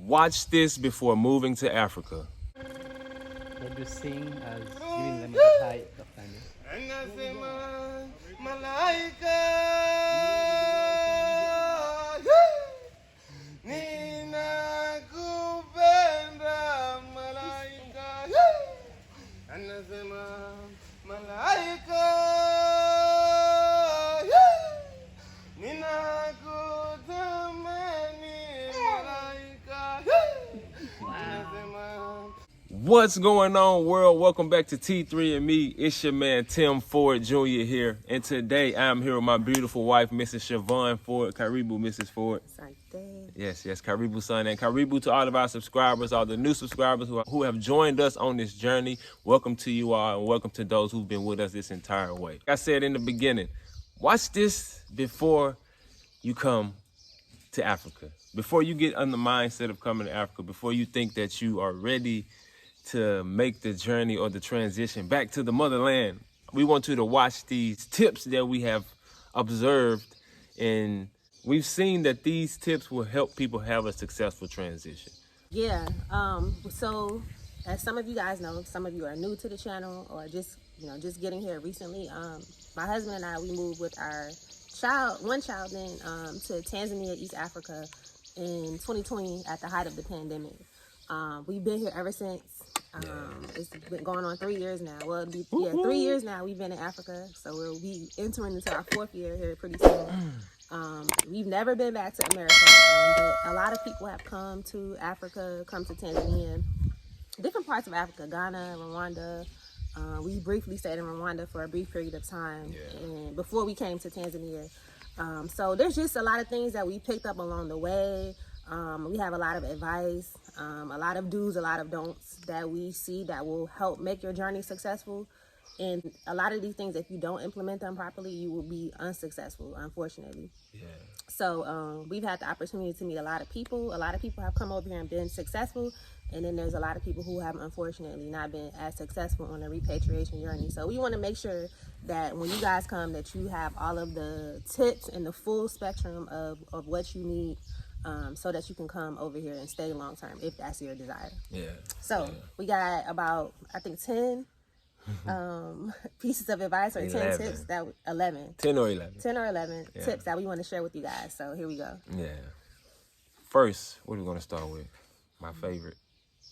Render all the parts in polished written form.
Watch this before moving to Africa. What you sing as giving them a high of timing. Anasema malaika ninakupenda malaika anasema malaika ninakutamani malaika anasema. What's going on, world? Welcome back to T3 and Me. It's your man, Tim Ford Jr. here. And today, I'm here with my beautiful wife, Mrs. Siobhan Ford. Karibu, Mrs. Ford. Yes, Karibu, son. And Karibu to all of our subscribers, all the new subscribers who have joined us on this journey. Welcome to you all, and welcome to those who've been with us this entire way. Like I said in the beginning, watch this before you come to Africa. Before you get on the mindset of coming to Africa, before you think that you are ready to make the journey or the transition back to the motherland, we want you to watch these tips that we have observed, and we've seen that these tips will help people have a successful transition. Yeah, so as some of you guys know, some of you are new to the channel or just getting here recently. My husband and I, we moved with our one child then to Tanzania, East Africa in 2020 at the height of the pandemic. We've been here ever since. It's been going on 3 years now. Well, 3 years now we've been in Africa, so we'll be entering into our 4th year here pretty soon. We've never been back to America, but a lot of people have come to Africa, come to Tanzania, different parts of Africa, Ghana, Rwanda. We briefly stayed in Rwanda for a brief period of time, and before we came to Tanzania. So there's just a lot of things that we picked up along the way. We have a lot of advice, a lot of do's, a lot of don'ts that we see that will help make your journey successful. And a lot of these things, if you don't implement them properly, you will be unsuccessful, unfortunately. Yeah. So we've had the opportunity to meet a lot of people. A lot of people have come over here and been successful. And then there's a lot of people who have unfortunately not been as successful on the repatriation journey. So we want to make sure that when you guys come, that you have all of the tips and the full spectrum of what you need, so that you can come over here and stay long term if that's your desire. Yeah. So we got about, I think, 10 pieces of advice, or 10 tips that 11. 10 or 11. 10 or 11 tips that we want to share with you guys. So here we go. Yeah. First, what are we going to start with? My favorite.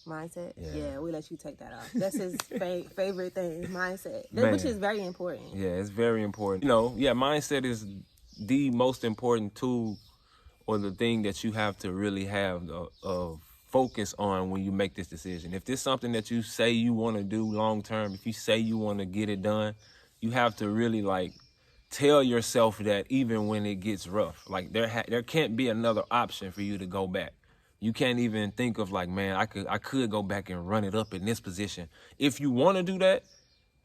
Mindset? Yeah, we let you take that off. That's his favorite thing, mindset, which is very important. Yeah, it's very important. Mindset is the most important tool or the thing that you have to really have focus on when you make this decision. If this is something that you say you want to do long term, if you say you want to get it done, you have to really tell yourself that even when it gets rough, there can't be another option for you to go back. You can't even think of man, I could go back and run it up in this position. If you want to do that,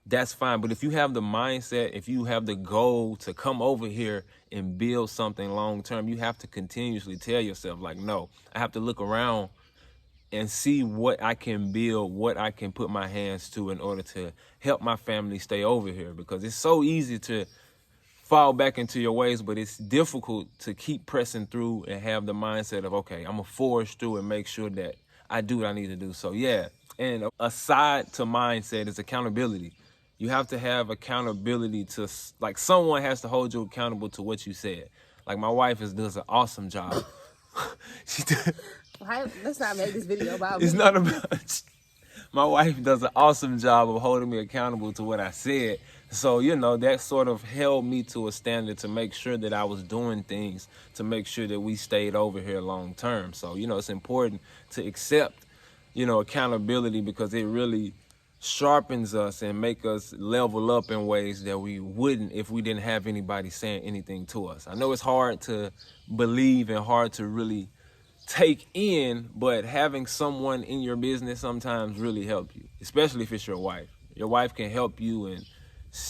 that's fine. But if you have the mindset, if you have the goal to come over here and build something long term, you have to continuously tell yourself, no, I have to look around and see what I can build, what I can put my hands to in order to help my family stay over here. Because it's so easy to fall back into your ways, but it's difficult to keep pressing through and have the mindset of, okay, I'm gonna forge through and make sure that I do what I need to do. So and aside to mindset is accountability. You have to have accountability to, someone has to hold you accountable to what you said. My wife does an awesome job. Let's not make this video about me. It's not about my wife does an awesome job of holding me accountable to what I said. So, that sort of held me to a standard to make sure that I was doing things to make sure that we stayed over here long term. So, it's important to accept, accountability, because it really sharpens us and make us level up in ways that we wouldn't if we didn't have anybody saying anything to us. I know it's hard to believe and hard to really take in, but having someone in your business sometimes really help you, especially if it's your wife. Your wife can help you and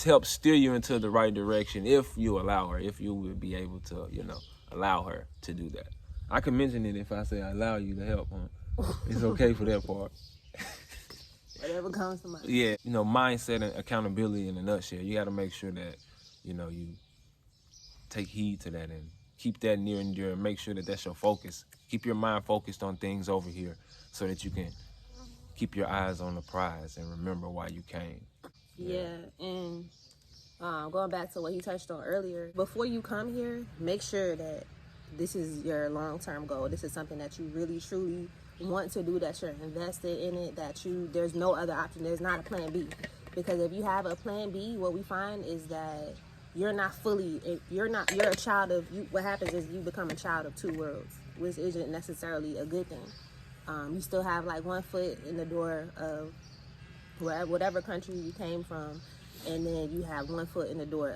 help steer you into the right direction if you allow her, if you would be able to, allow her to do that. I can mention it if I say I allow you to help, huh? It's okay for that part. Whatever comes to mind. Yeah, mindset and accountability in a nutshell. You got to make sure that, you take heed to that and keep that near and dear and make sure that that's your focus Keep your mind focused on things over here so that you can keep your eyes on the prize and remember why you came. Yeah, and going back to what he touched on earlier, before you come here, make sure that this is your long-term goal. This is something that you really, truly want to do, that you're invested in it, that there's no other option. There's not a plan B. Because if you have a plan B, what we find is that you're a child of, what happens is you become a child of two worlds, which isn't necessarily a good thing. You still have like one foot in the door of whatever country you came from, and then you have one foot in the door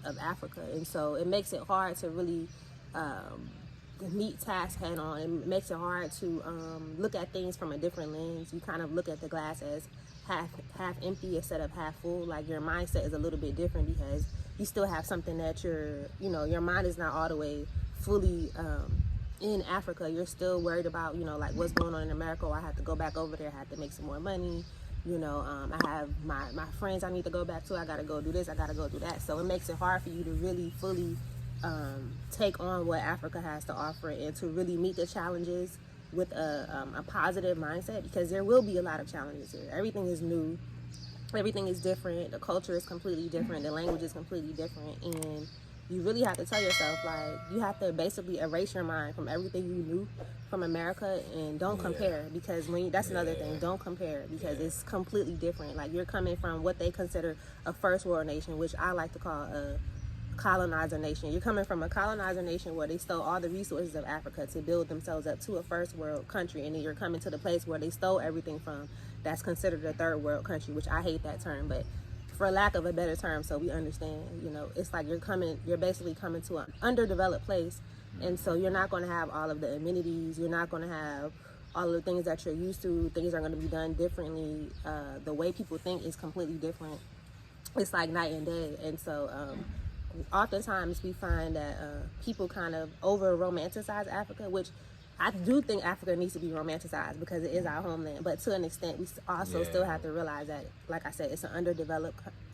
of Africa. And so it makes it hard to really meet tasks head on. It makes it hard to look at things from a different lens. You kind of look at the glass as half empty instead of half full. Like your mindset is a little bit different because you still have something that your mind is not all the way fully in Africa. You're still worried about, like what's going on in America. Or I have to go back over there. I have to make some more money. I have my friends I need to go back to. I got to go do this. I got to go do that. So it makes it hard for you to really fully take on what Africa has to offer and to really meet the challenges with a positive mindset, because there will be a lot of challenges here. Everything is new. Everything is different. The culture is completely different. The language is completely different. And you really have to tell yourself, like, you have to basically erase your mind from everything you knew from America and don't compare, because that's another thing. Don't compare, because it's completely different. Like, you're coming from what they consider a first world nation, which I like to call a colonizer nation. You're coming from a colonizer nation where they stole all the resources of Africa to build themselves up to a first world country, and then you're coming to the place where they stole everything from that's considered a third world country, which I hate that term, but for lack of a better term, so we understand, it's like you're basically coming to an underdeveloped place, and so you're not going to have all of the amenities, you're not going to have all of the things that you're used to. Things are going to be done differently. The way people think is completely different. It's like night and day. And so oftentimes we find that people kind of over romanticize Africa, which I do think Africa needs to be romanticized because it is our homeland. But to an extent, we also still have to realize that, like I said, it's an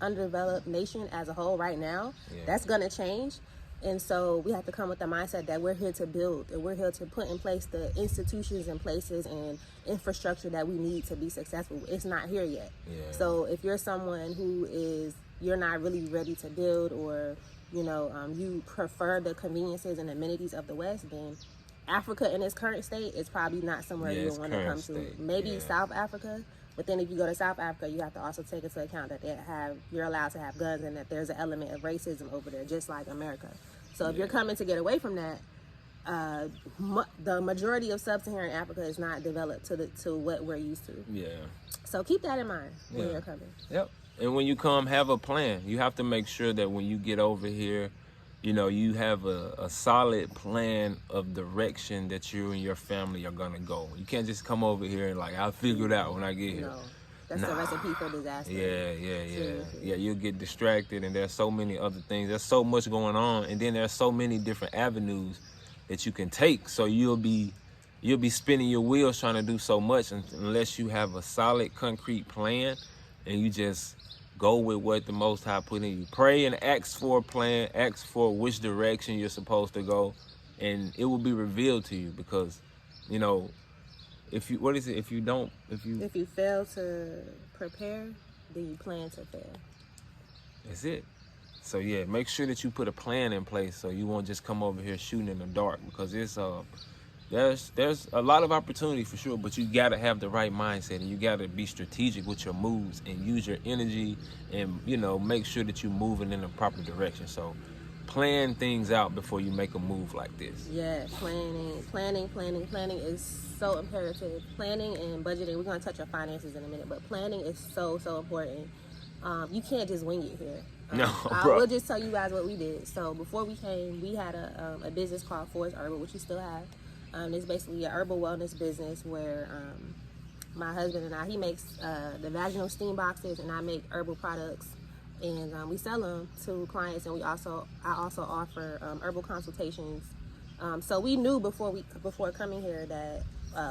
underdeveloped nation as a whole right now. That's going to change. And so we have to come with the mindset that we're here to build, and we're here to put in place the institutions and places and infrastructure that we need to be successful. It's not here yet. So if you're someone you're not really ready to build, or, you prefer the conveniences and amenities of the West, then Africa in its current state is probably not somewhere you want to come to. Maybe South Africa, but then if you go to South Africa, you have to also take into account that you're allowed to have guns, and that there's an element of racism over there, just like America. So if you're coming to get away from that, the majority of sub-Saharan Africa is not developed to what we're used to. So keep that in mind when you're coming. And when you come, have a plan. You have to make sure that when you get over here, you have a solid plan of direction that you and your family are gonna go. You can't just come over here and I'll figure it out when I get here. No, that's the recipe for disaster. Yeah, you'll get distracted, and there's so many other things. There's so much going on, and then there's so many different avenues that you can take. So you'll be spinning your wheels trying to do so much unless you have a solid, concrete plan, and you just go with what the Most High put in you. Pray and ask for a plan, ask for which direction you're supposed to go, and it will be revealed to you. Because, if you fail to prepare, then you plan to fail. That's it. So make sure that you put a plan in place so you won't just come over here shooting in the dark, because it's there's a lot of opportunity for sure, but you gotta have the right mindset, and you gotta be strategic with your moves and use your energy, and make sure that you're moving in the proper direction. So plan things out before you make a move like this. Planning is so imperative. Planning and budgeting, we're going to touch on finances in a minute, but planning is so important. You can't just wing it here. I will just tell you guys what we did. So before we came, we had a business called FordsHerbal, which we still have. It's basically a herbal wellness business where my husband and he makes the vaginal steam boxes, and I make herbal products, and we sell them to clients. And I also offer herbal consultations. So we knew before coming here that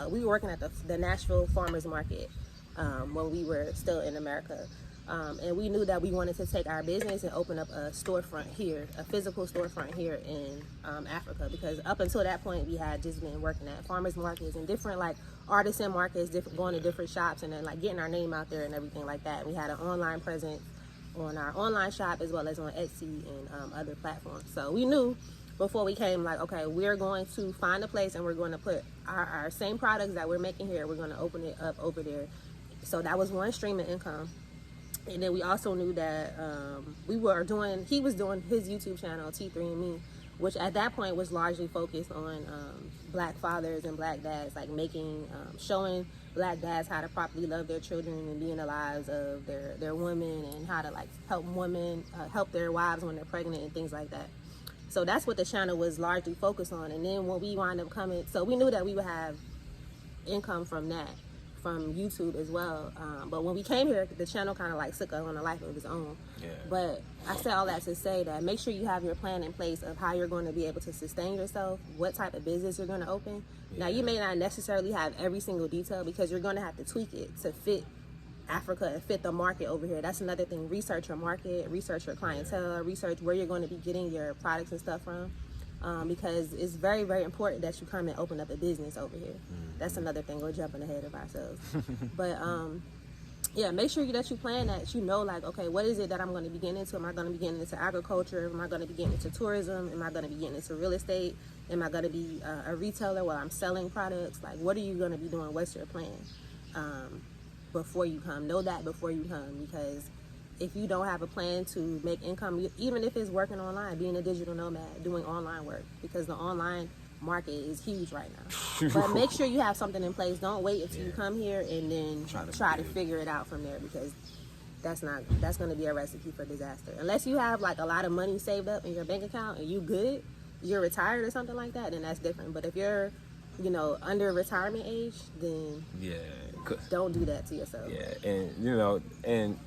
we were working at the Nashville Farmers Market when we were still in America. And we knew that we wanted to take our business and open up a storefront here, a physical storefront here in Africa, because up until that point we had just been working at farmers markets and different like artisan markets, going to different shops and then like getting our name out there and everything like that. We had an online presence on our online shop as well as on Etsy and other platforms. So we knew before we came, like, okay, we're going to find a place and we're going to put our same products that we're making here, we're going to open it up over there. So that was one stream of income. And then we also knew that he was doing his YouTube channel, T3andMe, which at that point was largely focused on black fathers and black dads, like showing black dads how to properly love their children and be in the lives of their women, and how to like help women, help their wives when they're pregnant and things like that. So that's what the channel was largely focused on. And then when we wound up coming, so we knew that we would have income from that, from YouTube as well. But when we came here, the channel kind of like took on a life of its own. Yeah. But I said all that to say that make sure you have your plan in place of how you're going to be able to sustain yourself, what type of business you're going to open. Now, you may not necessarily have every single detail because you're going to have to tweak it to fit Africa and fit the market over here. That's another thing. Research your market, research your clientele, research where you're going to be getting your products and stuff from. Because it's very, very important that you come and open up a business over here. That's another thing. We're jumping ahead of ourselves. But yeah, make sure that you plan that, you know, like, okay, what is it that I'm going to be getting into? Am I going to be getting into agriculture? Am I going to be getting into tourism? Am I going to be getting into real estate? Am I going to be a retailer while I'm selling products? Like, what are you going to be doing? What's your plan before you come? Know that before you come, because if you don't have a plan to make income, even if it's working online, being a digital nomad, doing online work, because the online market is huge right now. But make sure you have something in place. Don't wait until you come here and then try to figure it out from there, because that's going to be a recipe for disaster. Unless you have like a lot of money saved up in your bank account and you're retired or something like that, then that's different. But if you're, under retirement age, then don't do that to yourself. Yeah, and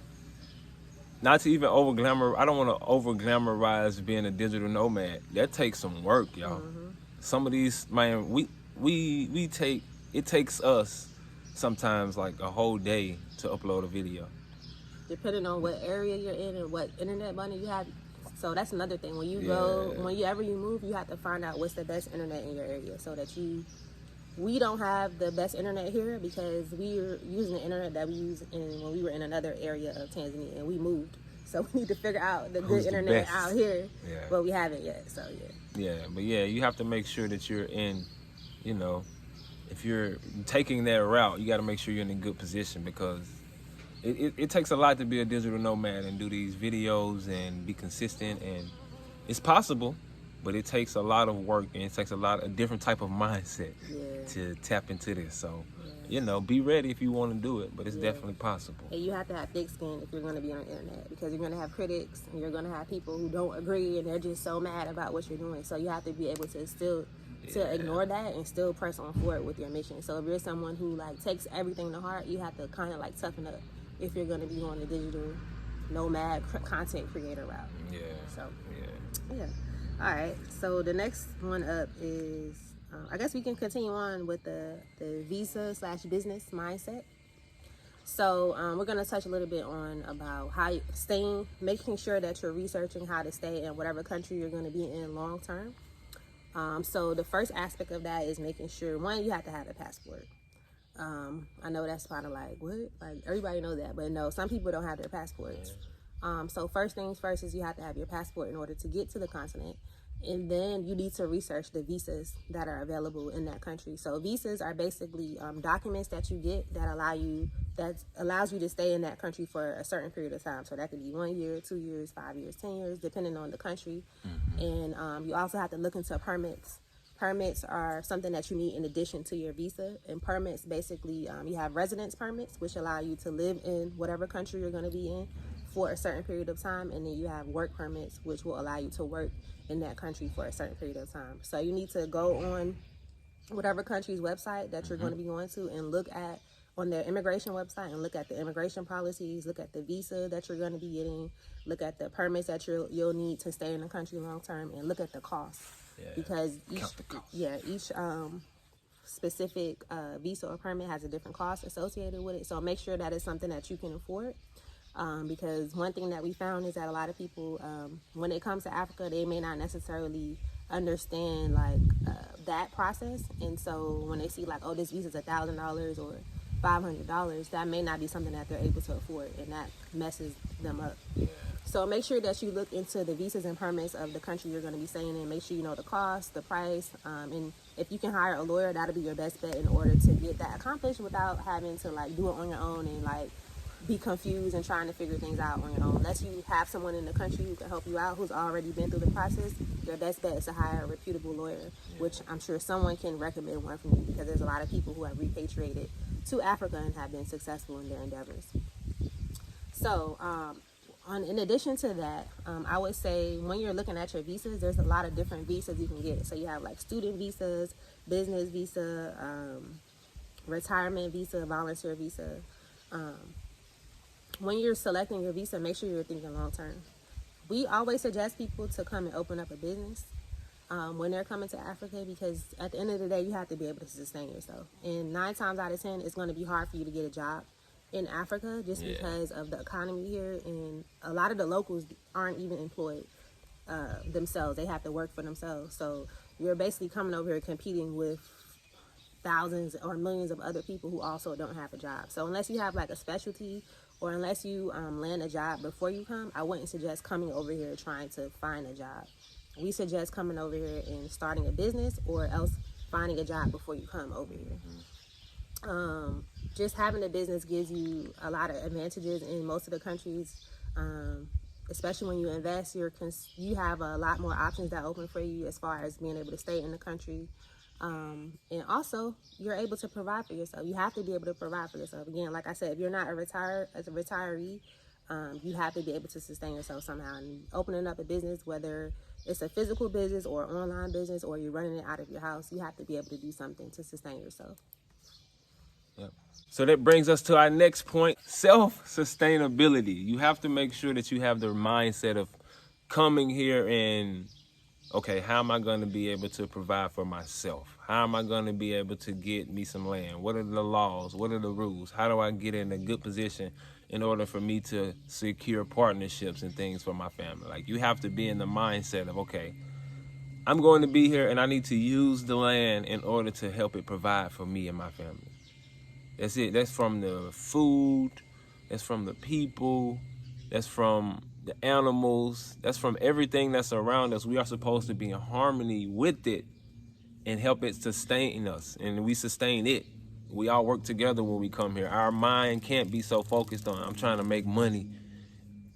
not to even I don't want to over glamorize being a digital nomad. That takes some work, y'all. Some of these, man, it takes us sometimes like a whole day to upload a video. Depending on what area you're in and what internet money you have. So that's another thing. When you whenever you move, you have to find out what's the best internet in your area, so that we don't have the best internet here because we're using the internet that we used when we were in another area of Tanzania and we moved. So we need to figure out the good internet out here, but we haven't yet. So but you have to make sure that you're in, if you're taking that route, you got to make sure you're in a good position, because it takes a lot to be a digital nomad and do these videos and be consistent, and it's possible. But it takes a lot of work, and it takes a different type of mindset to tap into this. So, be ready if you want to do it, but it's definitely possible. And you have to have thick skin if you're going to be on the internet, because you're going to have critics and you're going to have people who don't agree and they're just so mad about what you're doing. So you have to be able to still ignore that and still press on forward with your mission. So if you're someone who like takes everything to heart, you have to kind of like toughen up if you're going to be on the digital nomad content creator route. Yeah. All right, so the next one up is, I guess we can continue on with the visa/business mindset. So we're going to touch a little bit on about how making sure that you're researching how to stay in whatever country you're going to be in long term. So the first aspect of that is making sure, one, you have to have a passport. I know that's kind of like, what? Like, everybody knows that, but no, some people don't have their passports. So first things first is you have to have your passport in order to get to the continent. And then you need to research the visas that are available in that country. So visas are basically documents that you get that allows you to stay in that country for a certain period of time. So that could be 1 year, 2 years, 5 years, 10 years, depending on the country. And you also have to look into permits. Permits are something that you need in addition to your visa. And permits, basically, you have residence permits, which allow you to live in whatever country you're going to be in for a certain period of time. And then you have work permits, which will allow you to work in that country for a certain period of time. So you need to go on whatever country's website that you're going to be going to and look at on their immigration website and look at the immigration policies, look at the visa that you're going to be getting, look at the permits that you'll need to stay in the country long term, and look at the cost. Because each specific visa or permit has a different cost associated with it. So make sure that it's something that you can afford. Because one thing that we found is that a lot of people, when it comes to Africa, they may not necessarily understand like that process, and so when they see like, oh, this visa is $1,000 or $500, that may not be something that they're able to afford, and that messes them up. So make sure that you look into the visas and permits of the country you're going to be staying in. Make sure you know the cost, the price, and if you can hire a lawyer, that'll be your best bet in order to get that accomplished without having to like do it on your own and like be confused and trying to figure things out on your own. Unless you have someone in the country who can help you out, who's already been through the process, your best bet is to hire a reputable lawyer, which I'm sure someone can recommend one from you, because there's a lot of people who have repatriated to Africa and have been successful in their endeavors. So, in addition to that, I would say when you're looking at your visas, there's a lot of different visas you can get. So you have like student visas, business visa, retirement visa, volunteer visa. When you're selecting your visa, make sure you're thinking long term. We always suggest people to come and open up a business when they're coming to Africa, because at the end of the day, you have to be able to sustain yourself. And 9 times out of 10, it's going to be hard for you to get a job in Africa just because of the economy here, and a lot of the locals aren't even employed themselves. They have to work for themselves. So you're basically coming over here competing with thousands or millions of other people who also don't have a job. So unless you have like a specialty, or unless you land a job before you come, I wouldn't suggest coming over here trying to find a job. We suggest coming over here and starting a business, or else finding a job before you come over here. Just having a business gives you a lot of advantages in most of the countries, especially when you invest. You have a lot more options that open for you as far as being able to stay in the country. And also, you're able to provide for yourself. You have to be able to provide for yourself. Again, like I said, if you're not as a retiree, you have to be able to sustain yourself somehow. And opening up a business, whether it's a physical business or online business, or you're running it out of your house, you have to be able to do something to sustain yourself. Yep. So that brings us to our next point, self-sustainability. You have to make sure that you have the mindset of coming here and, okay, how am I going to be able to provide for myself? How am I going to be able to get me some land? What are the laws? What are the rules? How do I get in a good position in order for me to secure partnerships and things for my family? Like, you have to be in the mindset of, okay, I'm going to be here and I need to use the land in order to help it provide for me and my family. That's it. That's from the food. That's from the people. That's from the animals. That's from everything that's around us. We are supposed to be in harmony with it and help it sustain us. And we sustain it. We all work together when we come here. Our mind can't be so focused on, I'm trying to make money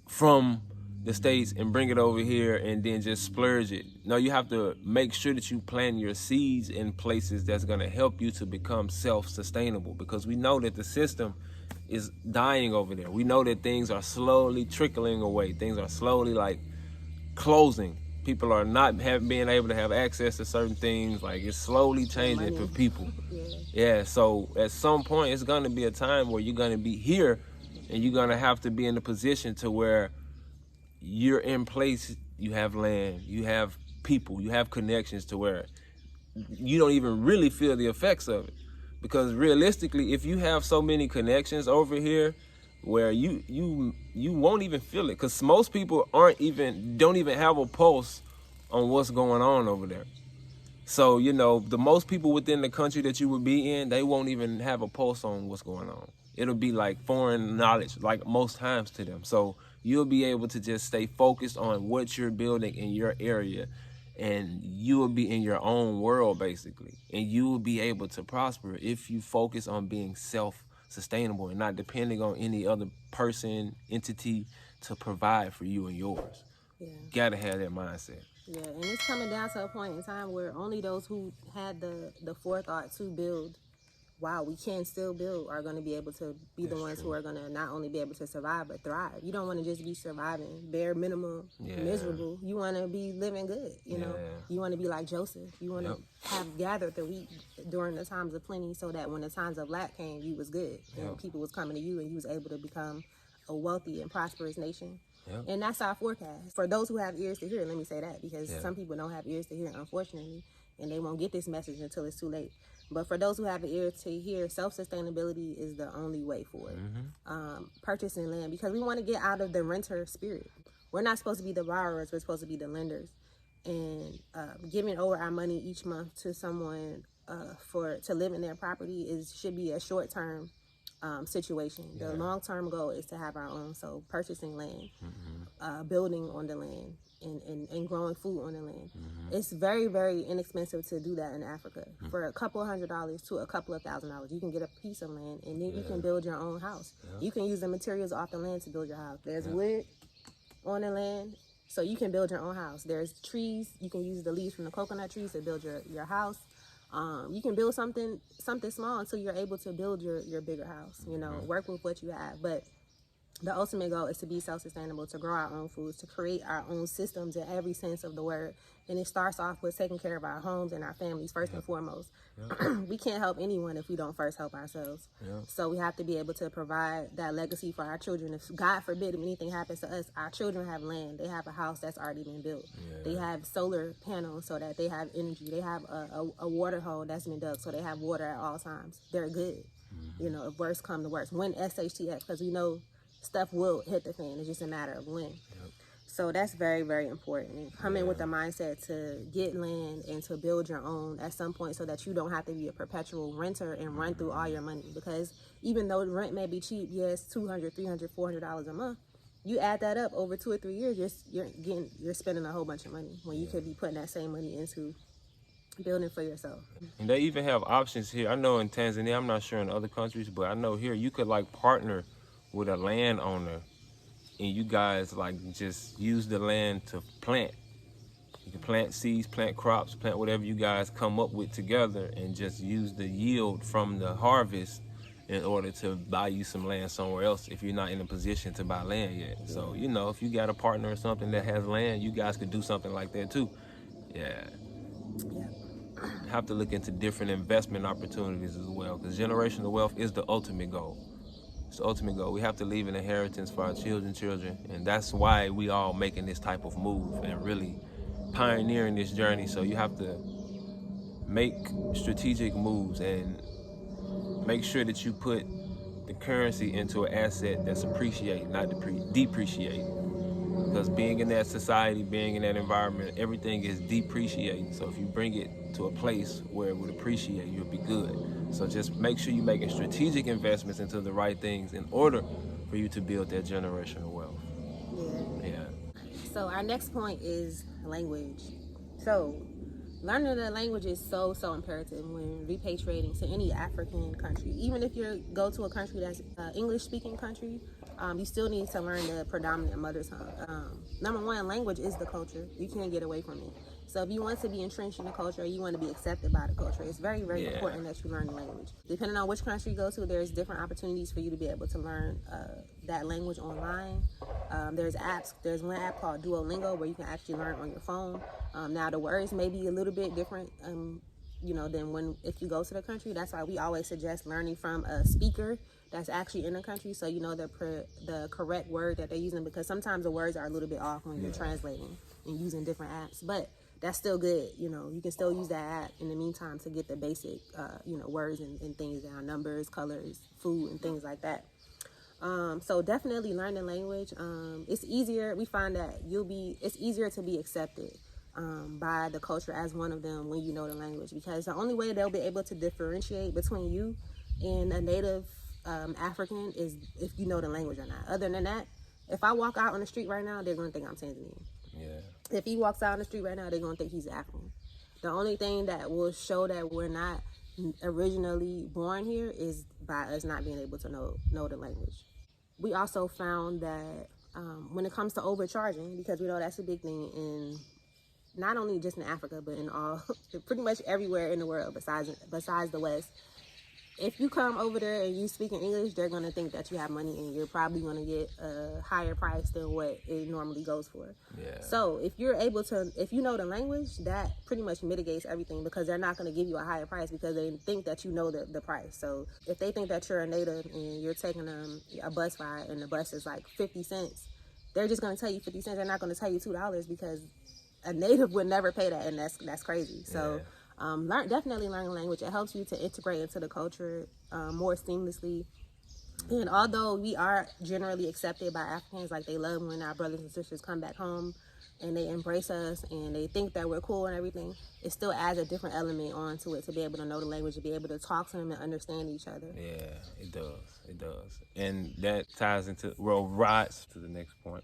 from the States and bring it over here and then just splurge it. No, you have to make sure that you plant your seeds in places that's going to help you to become self-sustainable, because we know that the system is dying over there. We know that things are slowly trickling away. Things are slowly like closing. People are not being able to have access to certain things. Like, it's slowly changing for people. Yeah, so at some point it's going to be a time where you're going to be here and you're going to have to be in a position to where you're in place, you have land, you have people, you have connections to where you don't even really feel the effects of it. Because realistically, if you have so many connections over here where you won't even feel it, because most people don't even have a pulse on what's going on over there. So, the most people within the country that you would be in, they won't even have a pulse on what's going on. It'll be like foreign knowledge, like most times to them. So you'll be able to just stay focused on what you're building in your area, and you will be in your own world, basically. And you will be able to prosper if you focus on being self-sustainable and not depending on any other person, entity to provide for you and yours. Yeah. Gotta have that mindset. Yeah, and it's coming down to a point in time where only those who had the forethought to build while we can still build are going to be able to be the ones who are going to not only be able to survive but thrive. You don't want to just be surviving bare minimum, miserable. You want to be living good, you know. You want to be like Joseph. You want to have gathered the wheat during the times of plenty, so that when the times of lack came, you was good and people was coming to you, and you was able to become a wealthy and prosperous nation. And that's our forecast. For those who have ears to hear, let me say that, because some people don't have ears to hear, unfortunately, and they won't get this message until it's too late. But for those who have an ear to hear, self-sustainability is the only way for it. Purchasing land, because we want to get out of the renter spirit. We're not supposed to be the borrowers, we're supposed to be the lenders. And giving over our money each month to someone to live in their property should be a short-term situation. The long-term goal is to have our own. So purchasing land, building on the land, and growing food on the land. It's very, very inexpensive to do that in Africa. For a couple $100s to a couple of $1,000s, you can get a piece of land, and then you can build your own house. You can use the materials off the land to build your house. There's wood on the land, so you can build your own house. There's trees. You can use the leaves from the coconut trees to build your house. You can build something small until you're able to build your bigger house. You know, work with what you have. But the ultimate goal is to be self-sustainable, to grow our own foods, to create our own systems in every sense of the word. And it starts off with taking care of our homes and our families first and foremost. We can't help anyone if we don't first help ourselves. So we have to be able to provide that legacy for our children. If God forbid if anything happens to us, our children have land. They have a house that's already been built. They have solar panels so that they have energy. They have a water hole that's been dug so they have water at all times. They're good. You know, if worst come to worst. When SHTF, because we know stuff will hit the fan. It's just a matter of when. So that's very, very important. Come in with the mindset to get land and to build your own at some point so that you don't have to be a perpetual renter and run through all your money. Because even though the rent may be cheap, yes, $200, $300, $400 a month, you add that up over 2 or 3 years, you're spending a whole bunch of money when you could be putting that same money into building for yourself. And they even have options here. I know in Tanzania, I'm not sure in other countries, but I know here you could like partner with a landowner, and you guys like just use the land to plant. You can plant seeds, plant crops, plant whatever you guys come up with together, and just use the yield from the harvest in order to buy you some land somewhere else if you're not in a position to buy land yet. So, you know, if you got a partner or something that has land, you guys could do something like that too. Have to look into different investment opportunities as well, because generational wealth is the ultimate goal. It's the ultimate goal. We have to leave an inheritance for our children, and that's why we all making this type of move and really pioneering this journey. So you have to make strategic moves and make sure that you put the currency into an asset that's appreciating, not depreciating. Because being in that society, being in that environment, everything is depreciating. So if you bring it to a place where it would appreciate, you'll be good. So just make sure you're making strategic investments into the right things in order for you to build that generational wealth. So our next point is language. So learning the language is so imperative when repatriating to any African country. Even if you go to a country that's English-speaking country, you still need to learn the predominant mother tongue. Number one, language is the culture. You can't get away from it. So if you want to be entrenched in the culture, or you want to be accepted by the culture, it's very, very important that you learn the language. Depending on which country you go to, there's different opportunities for you to be able to learn that language online. There's apps. There's one app called Duolingo where you can actually learn on your phone. Now the words may be a little bit different, than if you go to the country. That's why we always suggest learning from a speaker that's actually in the country, so you know the correct word that they're using, because sometimes the words are a little bit off when you're translating and using different apps. But that's still good. You can still use that app in the meantime to get the basic, words and things down, numbers, colors, food, and things like that. So definitely learn the language. It's easier. We find that it's easier to be accepted by the culture as one of them when you know the language, because the only way they'll be able to differentiate between you and a native African is if you know the language or not. Other than that, if I walk out on the street right now, they're going to think I'm Tanzanian. If he walks out on the street right now, they're going to think he's African. The only thing that will show that we're not originally born here is by us not being able to know the language. We also found that when it comes to overcharging, because we know that's a big thing in not only just in Africa, but in all, pretty much everywhere in the world besides the West. If you come over there and you speak in English, they're going to think that you have money and you're probably going to get a higher price than what it normally goes for. So if you know the language, that pretty much mitigates everything, because they're not going to give you a higher price because they think that you know the price. So if they think that you're a native and you're taking a bus ride and the bus is like 50 cents, they're just going to tell you 50 cents. They're not going to tell you $2 because a native would never pay that, and that's crazy. So definitely learn the language. It helps you to integrate into the culture more seamlessly. And although we are generally accepted by Africans, like they love when our brothers and sisters come back home and they embrace us and they think that we're cool and everything, it still adds a different element onto it to be able to know the language, to be able to talk to them and understand each other. Yeah, it does. It does. And that ties into, well, rides to the next point.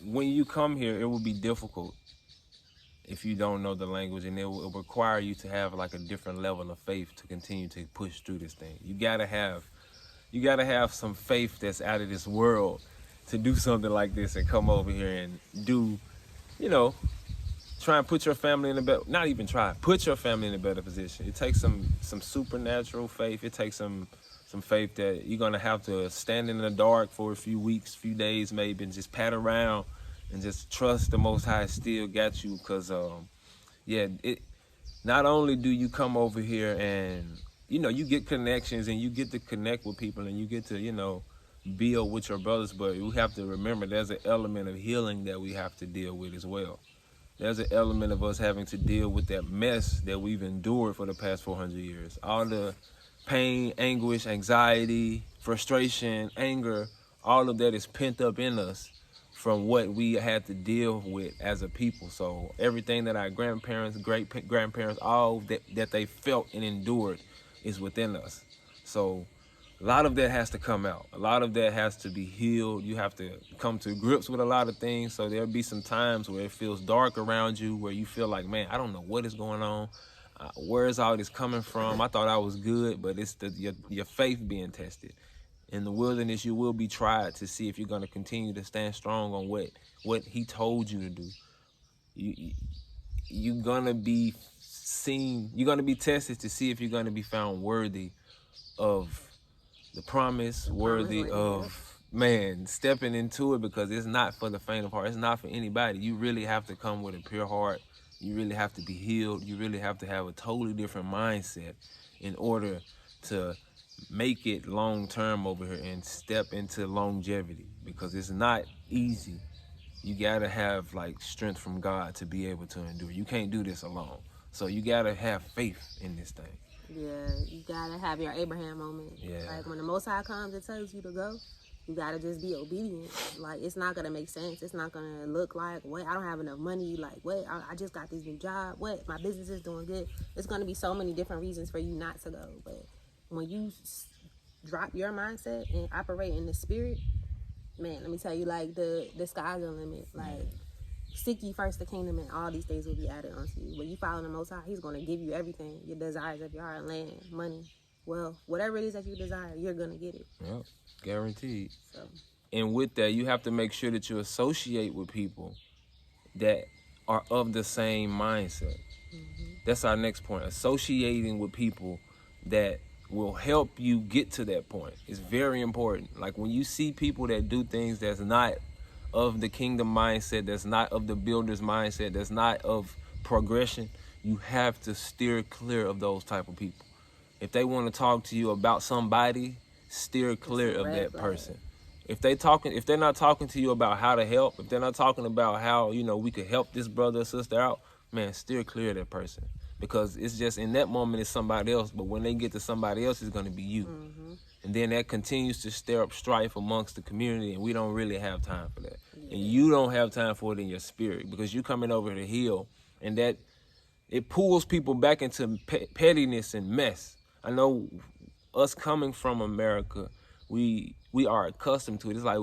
When you come here, it will be difficult if you don't know the language, and it will require you to have like a different level of faith to continue to push through this thing. You gotta have some faith that's out of this world to do something like this and come over here and do, try and put your family in a better, not even try, put your family in a better position. It takes some supernatural faith. It takes some faith that you're gonna have to stand in the dark for a few weeks, few days maybe, and just pat around and just trust the Most High still got you. Because it not only do you come over here and you get connections and you get to connect with people and you get to build with your brothers, but we have to remember there's an element of healing that we have to deal with as well. There's an element of us having to deal with that mess that we've endured for the past 400 years. All the pain, anguish, anxiety, frustration, anger, all of that is pent up in us from what we had to deal with as a people. So everything that our grandparents, great-grandparents, all that they felt and endured is within us. So a lot of that has to come out. A lot of that has to be healed. You have to come to grips with a lot of things. So there'll be some times where it feels dark around you, where you feel like, man, I don't know what is going on. Where is all this coming from? I thought I was good, but it's your faith being tested. In the wilderness, you will be tried to see if you're going to continue to stand strong on what he told you to do. You're going to be seen. You're going to be tested to see if you're going to be found worthy of the promise, worthy of, stepping into it, because it's not for the faint of heart. It's not for anybody. You really have to come with a pure heart. You really have to be healed. You really have to have a totally different mindset in order to make it long term over here and step into longevity, because it's not easy. You gotta have like strength from God to be able to endure. You can't do this alone. So you gotta have faith in this thing. Yeah, you gotta have your Abraham moment. Yeah. Like when the Most High comes and tells you to go, you gotta just be obedient. Like it's not gonna make sense. It's not gonna look like, what, I don't have enough money. Like, what, I just got this new job. What, my business is doing good. It's gonna be so many different reasons for you not to go. But when you drop your mindset and operate in the spirit, man, let me tell you, like the sky's the limit. Like, seek ye first the kingdom, and all these things will be added unto you. When you follow the Most High, He's going to give you everything, your desires of your heart, land, money, wealth, whatever it is that you desire, you're going to get it. Yep, guaranteed. So. And with that, you have to make sure that you associate with people that are of the same mindset. Mm-hmm. That's our next point. Associating with people that will help you get to that point. It's very important. Like when you see people that do things that's not of the kingdom mindset, that's not of the builder's mindset, that's not of progression, you have to steer clear of those type of people. If they want to talk to you about somebody, steer clear of that person. If they're not talking to you about how to help, if they're not talking about how, we could help this brother or sister out, man, steer clear of that person. Because it's just in that moment it's somebody else, but when they get to somebody else, it's going to be you. Mm-hmm. And then that continues to stir up strife amongst the community, and we don't really have time for that. Yeah. And you don't have time for it in your spirit, because you're coming over to heal, and that it pulls people back into pettiness and mess. I know us coming from America, we are accustomed to it. It's like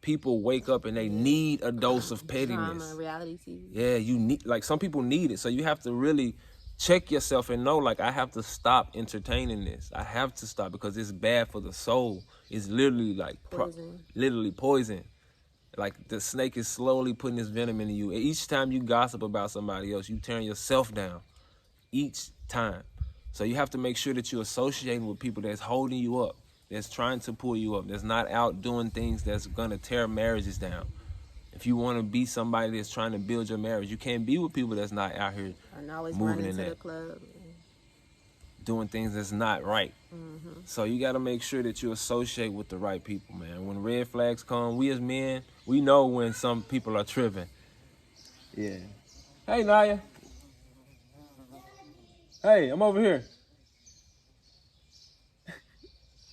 people wake up and they need a dose of pettiness. Drama, reality TV. Yeah, you need, like, some people need it. So you have to really check yourself and know, like, I have to stop entertaining this. I have to stop, because it's bad for the soul. It's literally like poison. Like the snake is slowly putting its venom into you. Each time you gossip about somebody else, you turn yourself down. Each time. So you have to make sure that you're associating with people that's holding you up, that's trying to pull you up, that's not out doing things that's gonna tear marriages down. If you want to be somebody that's trying to build your marriage, you can't be with people that's not out here moving in that, the club, doing things that's not right. Mm-hmm. So you got to make sure that you associate with the right people, man. When red flags come, we as men, we know when some people are tripping. Yeah. Hey, Naya. Hey, I'm over here.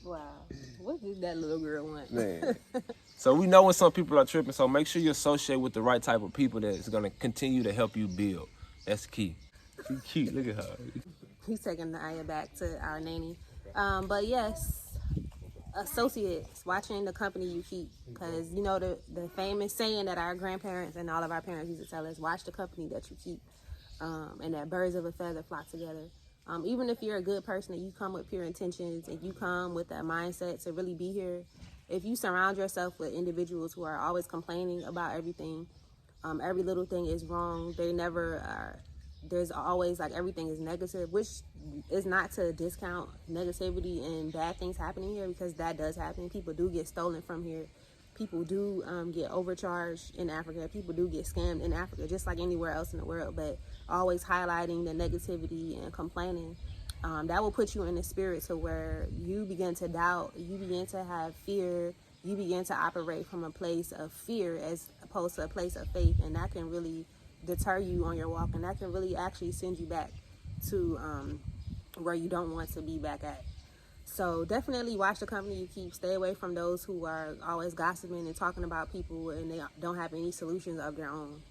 Wow. What did that little girl want? Man. So we know when some people are tripping, so make sure you associate with the right type of people that is going to continue to help you build. That's key. She's cute. Look at her. He's taking the eye back to our nanny. But yes, associates, watching the company you keep. Because you know the famous saying that our grandparents and all of our parents used to tell us, watch the company that you keep. And that birds of a feather flock together. Even if you're a good person and you come with pure intentions and you come with that mindset to really be here, if you surround yourself with individuals who are always complaining about everything, every little thing is wrong, they never are, there's always like everything is negative, which is not to discount negativity and bad things happening here, because that does happen. People do get stolen from here. People do get overcharged in Africa. People do get scammed in Africa, just like anywhere else in the world. But always highlighting the negativity and complaining, that will put you in a spirit to where you begin to doubt, you begin to have fear, you begin to operate from a place of fear as opposed to a place of faith. And that can really deter you on your walk, and that can really actually send you back to where you don't want to be back at. So definitely watch the company you keep. Stay away from those who are always gossiping and talking about people and they don't have any solutions of their own.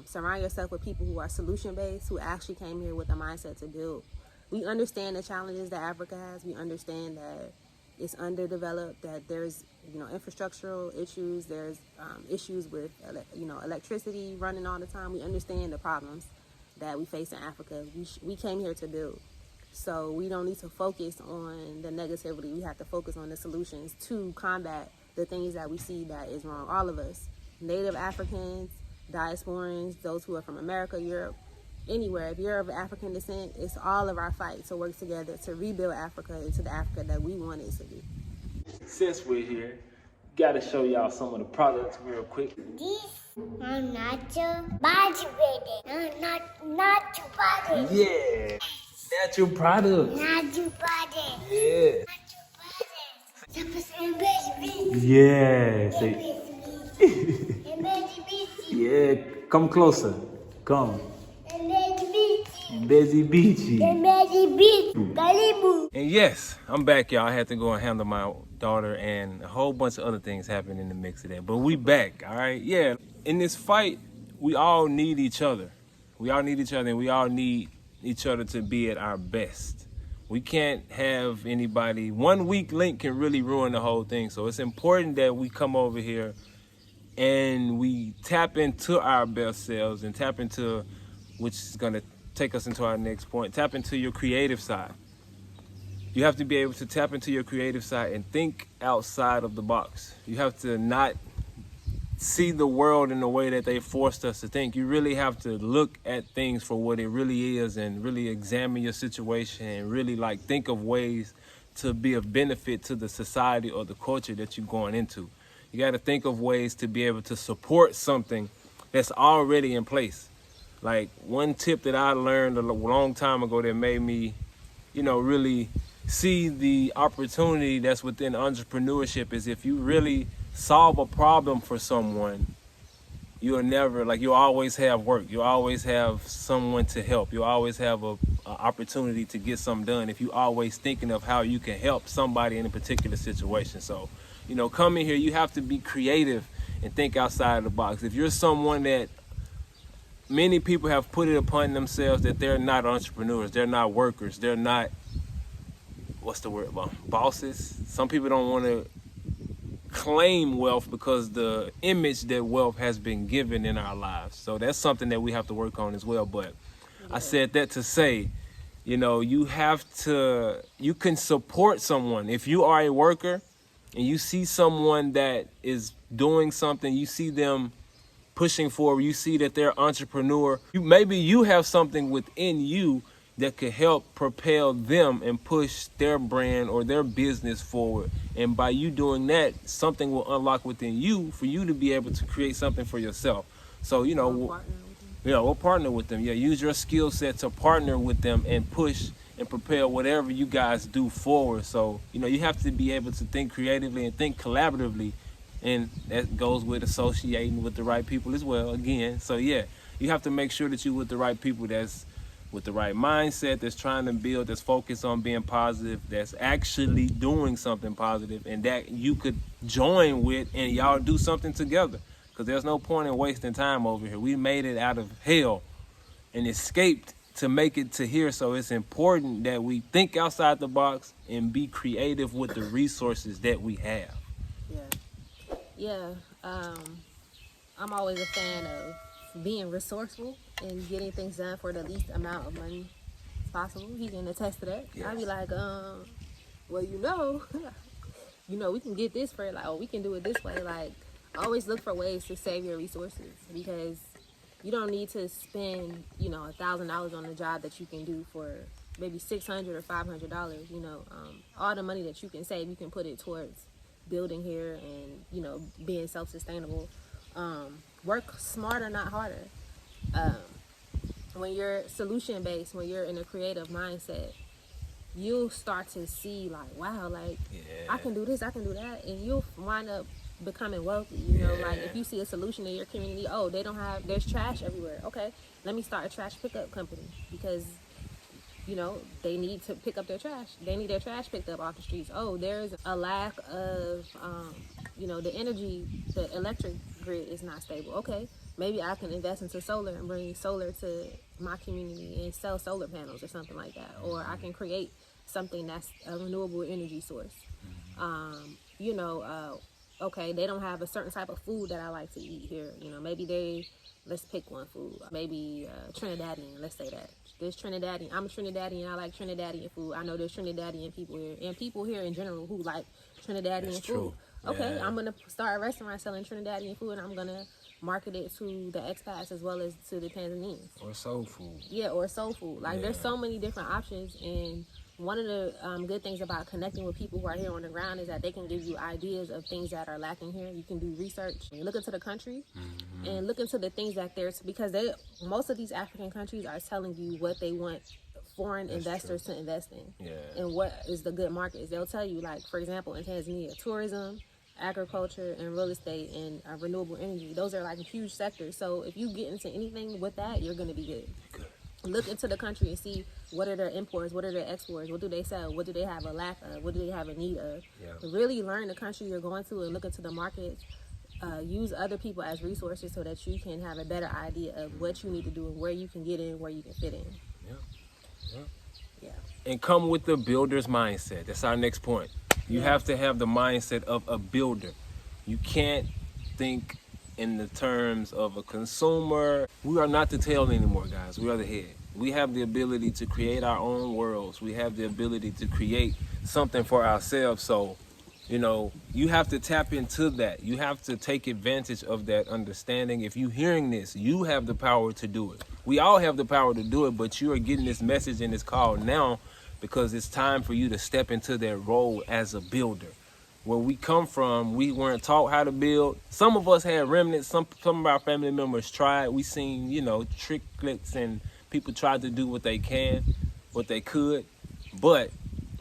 Surround yourself with people who are solution-based, who actually came here with a mindset to build. We understand the challenges that Africa has. We understand that it's underdeveloped, that there's infrastructural issues, there's issues with electricity running all the time. We understand the problems that we face in Africa. We came here to build. So we don't need to focus on the negativity. We have to focus on the solutions to combat the things that we see that is wrong. All of us, Native Africans, diasporans, those who are from America, Europe, anywhere. If you're of African descent, it's all of our fight to work together to rebuild Africa into the Africa that we want it to be. Since we're here, gotta show y'all some of the products real quick. This I'm not your body ready. I'm not your body. Yeah, natural product. Not your body. Yeah. Not your body. Yeah. Yeah, Come closer. Come. Busy Beachy. And yes, I'm back, y'all. I had to go and handle my daughter and a whole bunch of other things happened in the mix of that. But we back, all right? Yeah, in this fight, we all need each other. We all need each other, and we all need each other to be at our best. We can't have anybody. One weak link can really ruin the whole thing. So it's important that we come over here and we tap into our best selves and tap into, which is going to take us into our next point, tap into your creative side. You have to be able to tap into your creative side and think outside of the box. You have to not see the world in the way that they forced us to think. You really have to look at things for what it really is and really examine your situation and really think of ways to be of benefit to the society or the culture that you're going into. You got to think of ways to be able to support something that's already in place. Like one tip that I learned a long time ago that made me, really see the opportunity that's within entrepreneurship is if you really solve a problem for someone, you'll always have work. You'll always have someone to help. You'll always have a opportunity to get something done if you always thinking of how you can help somebody in a particular situation. So, coming here, you have to be creative and think outside of the box. If you're someone that many people have put it upon themselves that they're not entrepreneurs, they're not workers, they're not, bosses. Some people don't want to claim wealth because the image that wealth has been given in our lives. So that's something that we have to work on as well. But I said that to say, you can support someone. If you are a worker and you see someone that is doing something, you see them pushing forward, you see that they're an entrepreneur, maybe you have something within you that could help propel them and push their brand or their business forward. And by you doing that, something will unlock within you for you to be able to create something for yourself. So, we'll partner with them. Yeah, use your skill set to partner with them and push and propel whatever you guys do forward. So, you have to be able to think creatively and think collaboratively. And that goes with associating with the right people as well, again. So, yeah, you have to make sure that you're with the right people that's with the right mindset, that's trying to build, that's focused on being positive, that's actually doing something positive, and that you could join with and y'all do something together. Because there's no point in wasting time over here. We made it out of hell and escaped to make it to here. So it's important that we think outside the box and be creative with the resources that we have. Yeah. I'm always a fan of being resourceful and getting things done for the least amount of money as possible. He can attest to that. Yes. I'll be like, well, we can get this for, like, oh, we can do it this way. Like, always look for ways to save your resources, because you don't need to spend, $1,000 on a job that you can do for maybe $600 or $500. All the money that you can save, you can put it towards building here and, being self-sustainable. Work smarter, not harder. When you're solution-based, when you're in a creative mindset, you'll start to see, like, wow, like, I can do this, I can do that, and you'll wind up becoming wealthy. Like, if you see a solution in your community, oh, there's trash everywhere. Okay, let me start a trash pickup company, because they need to pick up their trash. They need their trash picked up off the streets. Oh, there's a lack of the electric grid is not stable. Okay, maybe I can invest into solar and bring solar to my community and sell solar panels or something like that. Or I can create something that's a renewable energy source. Okay, they don't have a certain type of food that I like to eat here. Let's pick one food. Maybe Trinidadian, let's say that. There's Trinidadian. I'm a Trinidadian. I like Trinidadian food. I know there's Trinidadian people here, and people here in general who like Trinidadian food. True. Okay, Yeah. I'm going to start a restaurant selling Trinidadian food, and I'm going to market it to the expats as well as to the Tanzanians. Or soul food. Yeah, or soul food. Like, there's so many different options, and one of the good things about connecting with people who are here on the ground is that they can give you ideas of things that are lacking here. You can do research and look into the country and look into the things that because most of these African countries are telling you what they want foreign investors to invest in. Yeah. And what is the good markets. They'll tell you, like, for example, in Tanzania, tourism, agriculture, and real estate, and renewable energy. Those are, like, huge sectors. So if you get into anything with that, you're going to be good. Look into the country and see what are their imports, what are their exports, what do they sell, what do they have a lack of, what do they have a need of. Really learn the country you're going to and look into the markets. Use other people as resources so that you can have a better idea of what you need to do and where you can get in, where you can fit in. Yeah. And come with the builder's mindset. That's our next point. You have to have the mindset of a builder. You can't think in the terms of a consumer. We are not the tail anymore, guys. We are the head. We have the ability to create our own worlds. We have the ability to create something for ourselves. So, you have to tap into that. You have to take advantage of that understanding. If you're hearing this, you have the power to do it. We all have the power to do it, but you are getting this message and this call now because it's time for you to step into that role as a builder. Where we come from, we weren't taught how to build. Some of us had remnants. Some of our family members tried. We seen, tricklets, and people tried to do what they could. But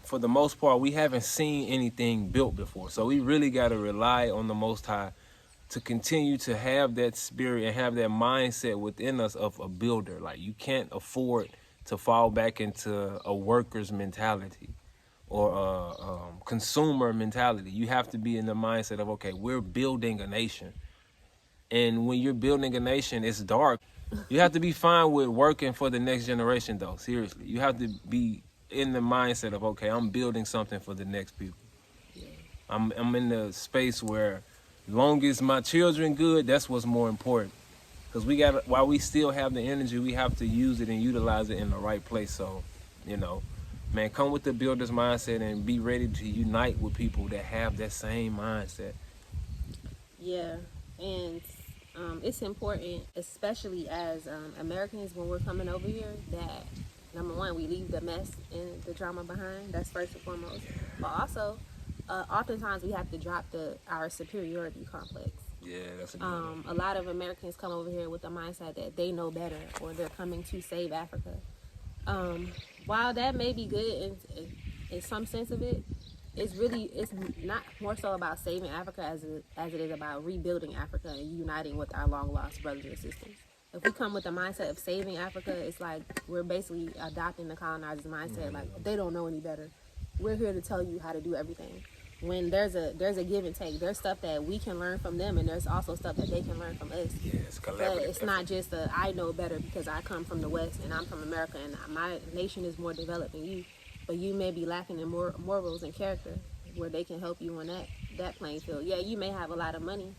for the most part, we haven't seen anything built before. So we really got to rely on the Most High to continue to have that spirit and have that mindset within us of a builder. Like, you can't afford to fall back into a worker's mentality or a consumer mentality. You have to be in the mindset of, okay, we're building a nation. And when you're building a nation, it's dark. You have to be fine with working for the next generation, though. Seriously. You have to be in the mindset of, okay, I'm building something for the next people. I'm in the space where, long as my children good, that's what's more important. Because while we still have the energy, we have to use it and utilize it in the right place. So, man, come with the builder's mindset and be ready to unite with people that have that same mindset. Yeah, and it's important, especially as Americans, when we're coming over here, that, number one, we leave the mess and the drama behind. That's first and foremost. But also, oftentimes we have to drop our superiority complex. Yeah, that's a good one. A lot of Americans come over here with the mindset that they know better or they're coming to save Africa. While that may be good in some sense of it, it's not more so about saving Africa as it is about rebuilding Africa and uniting with our long lost brothers and sisters. if we come with the mindset of saving Africa, it's like we're basically adopting the colonizers' mindset. Like they don't know any better. We're here to tell you how to do everything. When there's a give and take, there's stuff that we can learn from them, and there's also stuff that they can learn from us. Yeah, it's But collaborative. it's not just I know better because I come from the West and I'm from America and my nation is more developed than you. But you may be lacking in morals and character, where they can help you on that playing field. Yeah, you may have a lot of money.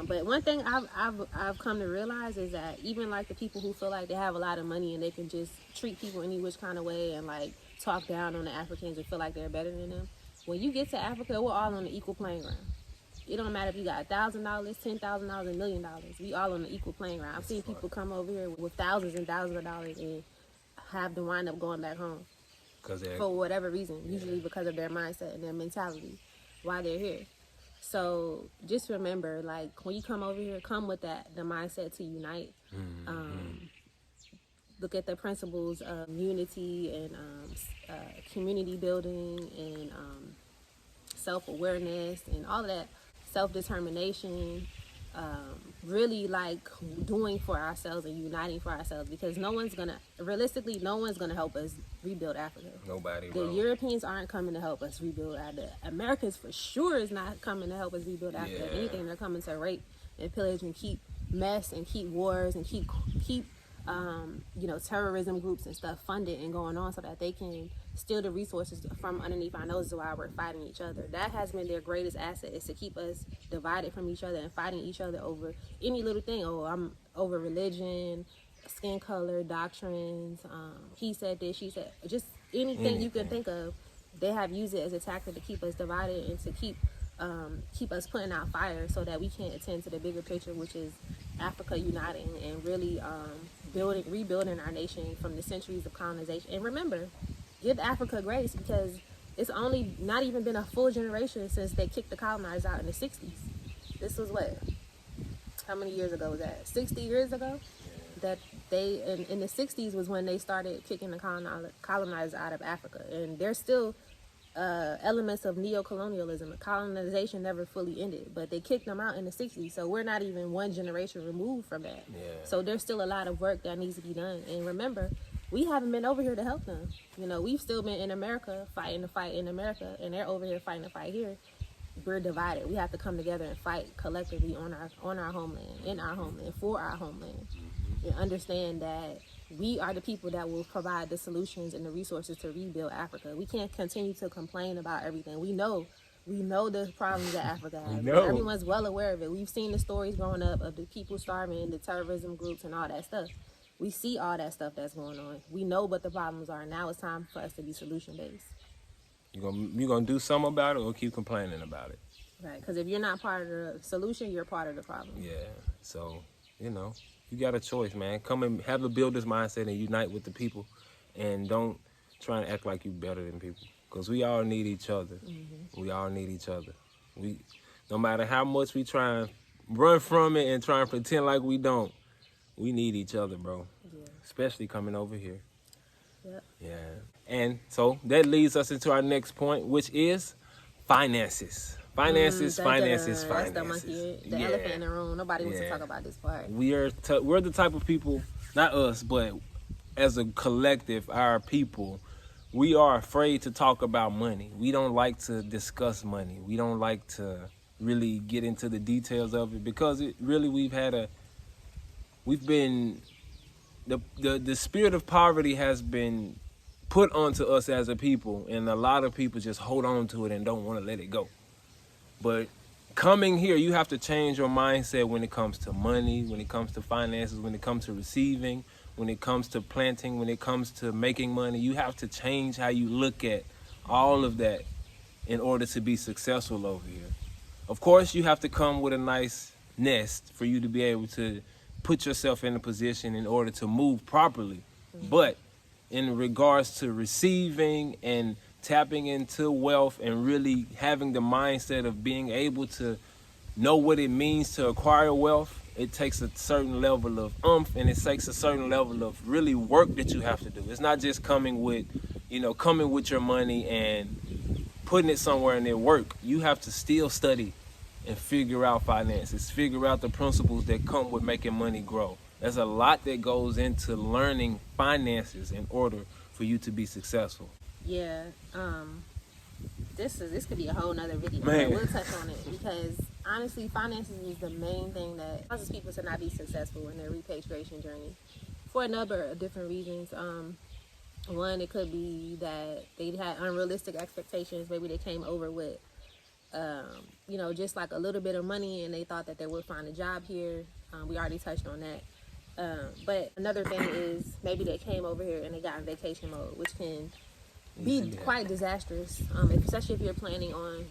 But one thing I've come to realize is that even like the people who feel like they have a lot of money and they can just treat people any which kind of way and like talk down on the Africans and feel like they're better than them, when you get to Africa, we're all on the equal playing ground. It don't matter if you got $1,000, $10,000, $1 million. We all on the equal playing ground. I've seen people come over here with thousands and thousands of dollars and have to wind up going back home for whatever reason. Usually because of their mindset and their mentality while they're here. So just remember, like when you come over here, come with the mindset to unite. Look at the principles of unity and community building and self-awareness and all of that, self-determination, really like doing for ourselves and uniting for ourselves, because no one's gonna help us rebuild Africa. Nobody. The Europeans aren't coming to help us rebuild Africa. Americans for sure is not coming to help us rebuild Africa. If anything, they're coming to rape and pillage and keep mess and keep wars and keep terrorism groups and stuff funded and going on so that they can steal the resources from underneath our noses while we're fighting each other. That has been their greatest asset, is to keep us divided from each other and fighting each other over any little thing. Over religion, skin color, doctrines, he said this, she said, just anything you can think of. They have used it as a tactic to keep us divided and to keep us putting out fire so that we can't attend to the bigger picture, which is Africa uniting and really rebuilding our nation from the centuries of colonization. And remember, give Africa grace, because it's only not even been a full generation since they kicked the colonizers out in the 60s. This was how many years ago was that? 60 years ago? That they, in the 60s was when they started kicking the colonizers out of Africa. And there's still elements of neo-colonialism. Colonization never fully ended, but they kicked them out in the 60s. So we're not even one generation removed from that. So there's still a lot of work that needs to be done. And remember, we haven't been over here to help them. We've still been in America fighting the fight in America, and they're over here fighting the fight here. We're divided. We have to come together and fight collectively on our homeland, in our homeland, for our homeland, and understand that we are the people that will provide the solutions and the resources to rebuild Africa. We can't continue to complain about everything. We know the problems that Africa has. Everyone's well aware of it. We've seen the stories growing up of the people starving, the terrorism groups, and all that stuff. We see all that stuff that's going on. We know what the problems are. Now it's time for us to be solution-based. You gonna do something about it or keep complaining about it? Right, because if you're not part of the solution, you're part of the problem. Yeah, so, you got a choice, man. Come and have a builder's mindset and unite with the people, and don't try and act like you better than people, because we all need each other. We all need each other. No matter how much we try and run from it and try and pretend like we don't, we need each other, bro. Yeah. Especially coming over here. Yep. Yeah. And so that leads us into our next point, which is finances. Finances. That's the monkey, the elephant in the room. Nobody wants to talk about this part. We're the type of people, not us, but as a collective, our people, we are afraid to talk about money. We don't like to discuss money. We don't like to really get into the details of it, because the spirit of poverty has been put onto us as a people, and a lot of people just hold on to it and don't want to let it go. But coming here, you have to change your mindset when it comes to money, when it comes to finances, when it comes to receiving, when it comes to planting, when it comes to making money. You have to change how you look at all of that in order to be successful over here. Of course, you have to come with a nice nest for you to be able to put yourself in a position in order to move properly. But in regards to receiving and tapping into wealth and really having the mindset of being able to know what it means to acquire wealth, it takes a certain level of oomph, and it takes a certain level of really work that you have to do. It's not just coming with your money and putting it somewhere and it work. You have to still study and figure out finances, figure out the principles that come with making money grow. There's a lot that goes into learning finances in order for you to be successful. Yeah. This could be a whole nother video. Man. But we'll touch on it because honestly, finances is the main thing that causes people to not be successful in their repatriation journey for a number of different reasons. One, it could be that they had unrealistic expectations. Maybe they came over with, just like a little bit of money and they thought that they would find a job here. We already touched on that. But another thing is maybe they came over here and they got in vacation mode, which can be quite disastrous, especially if you're planning on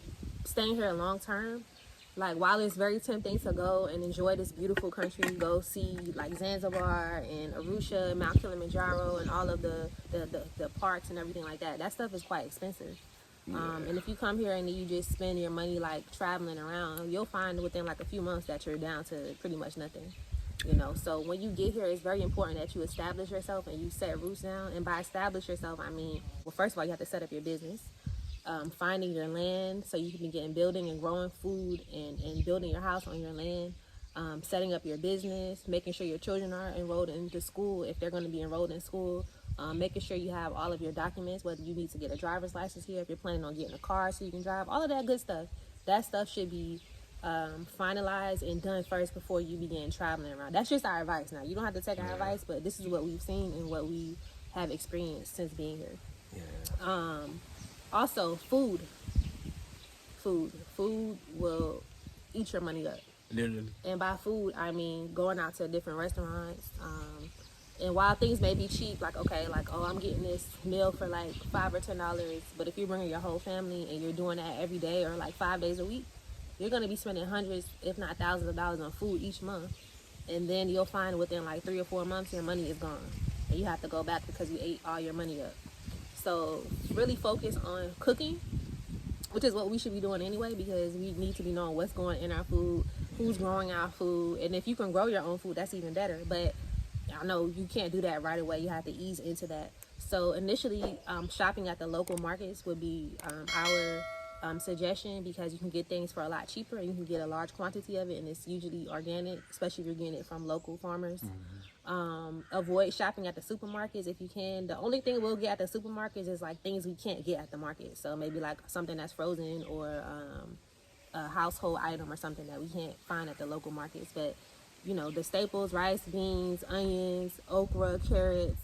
staying here long term. Like, while it's very tempting to go and enjoy this beautiful country, go see like Zanzibar and Arusha, Mount Kilimanjaro, and all of the parks and everything like that, that stuff is quite expensive. And if you come here and you just spend your money like traveling around, you'll find within like a few months that you're down to pretty much nothing. So when you get here, it's very important that you establish yourself and you set roots down. And by establish yourself, I mean, well, first of all, you have to set up your business, finding your land so you can begin building and growing food and building your house on your land, setting up your business, making sure your children are enrolled into school if they're going to be enrolled in school, making sure you have all of your documents, whether you need to get a driver's license here, if you're planning on getting a car so you can drive, all of that good stuff. That stuff should be finalized and done first before you begin traveling around. That's just our advice. Now, you don't have to take our advice, but this is what we've seen and what we have experienced since being here. Also, food will eat your money up. Literally. And by food, I mean going out to different restaurants. And while things may be cheap, I'm getting this meal for like $5 or $10, but if you're bringing your whole family and you're doing that every day or like 5 days a week, you're going to be spending hundreds, if not thousands of dollars on food each month. And then you'll find within like 3 or 4 months, your money is gone. And you have to go back because you ate all your money up. So really focus on cooking, which is what we should be doing anyway, because we need to be knowing what's going in our food, who's growing our food. And if you can grow your own food, that's even better. But I know you can't do that right away. You have to ease into that. So initially, shopping at the local markets would be our suggestion, because you can get things for a lot cheaper and you can get a large quantity of it, and it's usually organic, especially if you're getting it from local farmers. Avoid shopping at the supermarkets if you can. The only thing we'll get at the supermarkets is like things we can't get at the market. So maybe like something that's frozen or a household item or something that we can't find at the local markets. But the staples: rice, beans, onions, okra, carrots,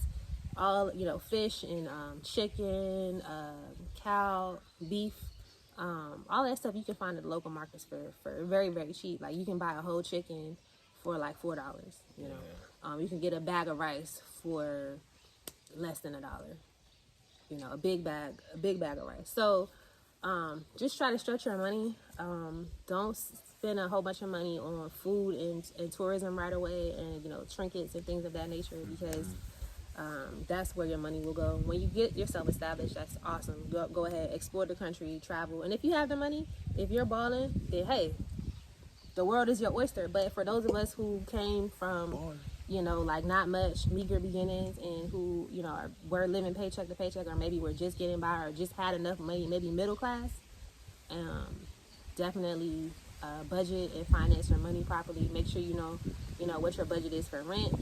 all fish and chicken, cow, beef. All that stuff you can find at the local markets for very, very cheap. Like, you can buy a whole chicken for like $4, you can get a bag of rice for less than $1, a big bag of rice. So just try to stretch your money. Don't spend a whole bunch of money on food and tourism right away, and trinkets and things of that nature, because that's where your money will go. When you get yourself established, that's awesome. Go ahead, explore the country, travel. And if you have the money, if you're balling, then hey, the world is your oyster. But for those of us who came from, like not much, meager beginnings, and who, we're living paycheck to paycheck, or maybe we're just getting by, or just had enough money, maybe middle class, definitely budget and finance your money properly. Make sure you know what your budget is for rent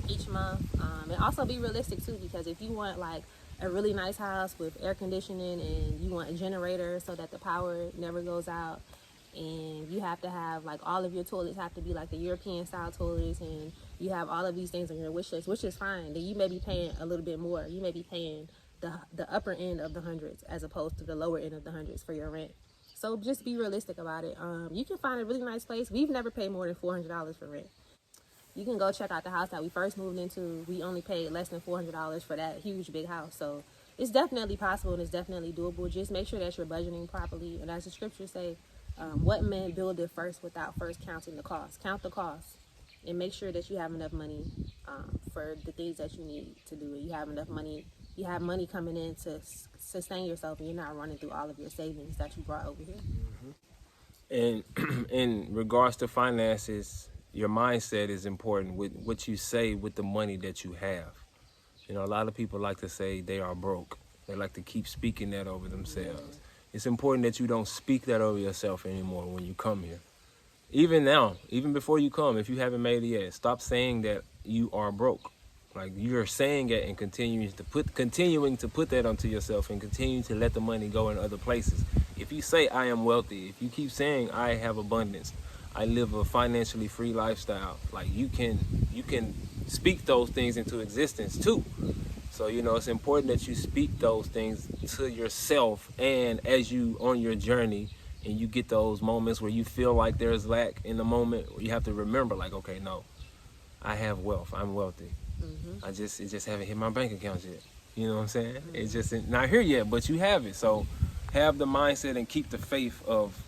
each month, and also be realistic too, because if you want like a really nice house with air conditioning and you want a generator so that the power never goes out, and you have to have like all of your toilets have to be like the European style toilets, and you have all of these things on your wish list, which is fine, then you may be paying a little bit more. You may be paying the upper end of the hundreds as opposed to the lower end of the hundreds for your rent. So just be realistic about it. You can find a really nice place. We've never paid more than $400 for rent. You can go check out the house that we first moved into. We only paid less than $400 for that huge big house. So it's definitely possible and it's definitely doable. Just make sure that you're budgeting properly. And as the scriptures say, what man buildeth first without first counting the cost? Count the cost and make sure that you have enough money for the things that you need to do. You have enough money. You have money coming in to sustain yourself, and you're not running through all of your savings that you brought over here. And in regards to finances, your mindset is important with what you say with the money that you have. A lot of people like to say they are broke. They like to keep speaking that over themselves. It's important that you don't speak that over yourself anymore when you come here. even now, even before you come, if you haven't made it yet, stop saying that you are broke. Like, you're saying it and continuing to put that onto yourself and continue to let the money go in other places. If you say I am wealthy, if you keep saying I have abundance, I live a financially free lifestyle, like you can speak those things into existence too. So, it's important that you speak those things to yourself, and as you on your journey and you get those moments where you feel like there's lack in the moment, you have to remember, like, okay, no, I have wealth, I'm wealthy. It just haven't hit my bank account yet. You know what I'm saying? It's just not here yet, but you have it. So have the mindset and keep the faith of,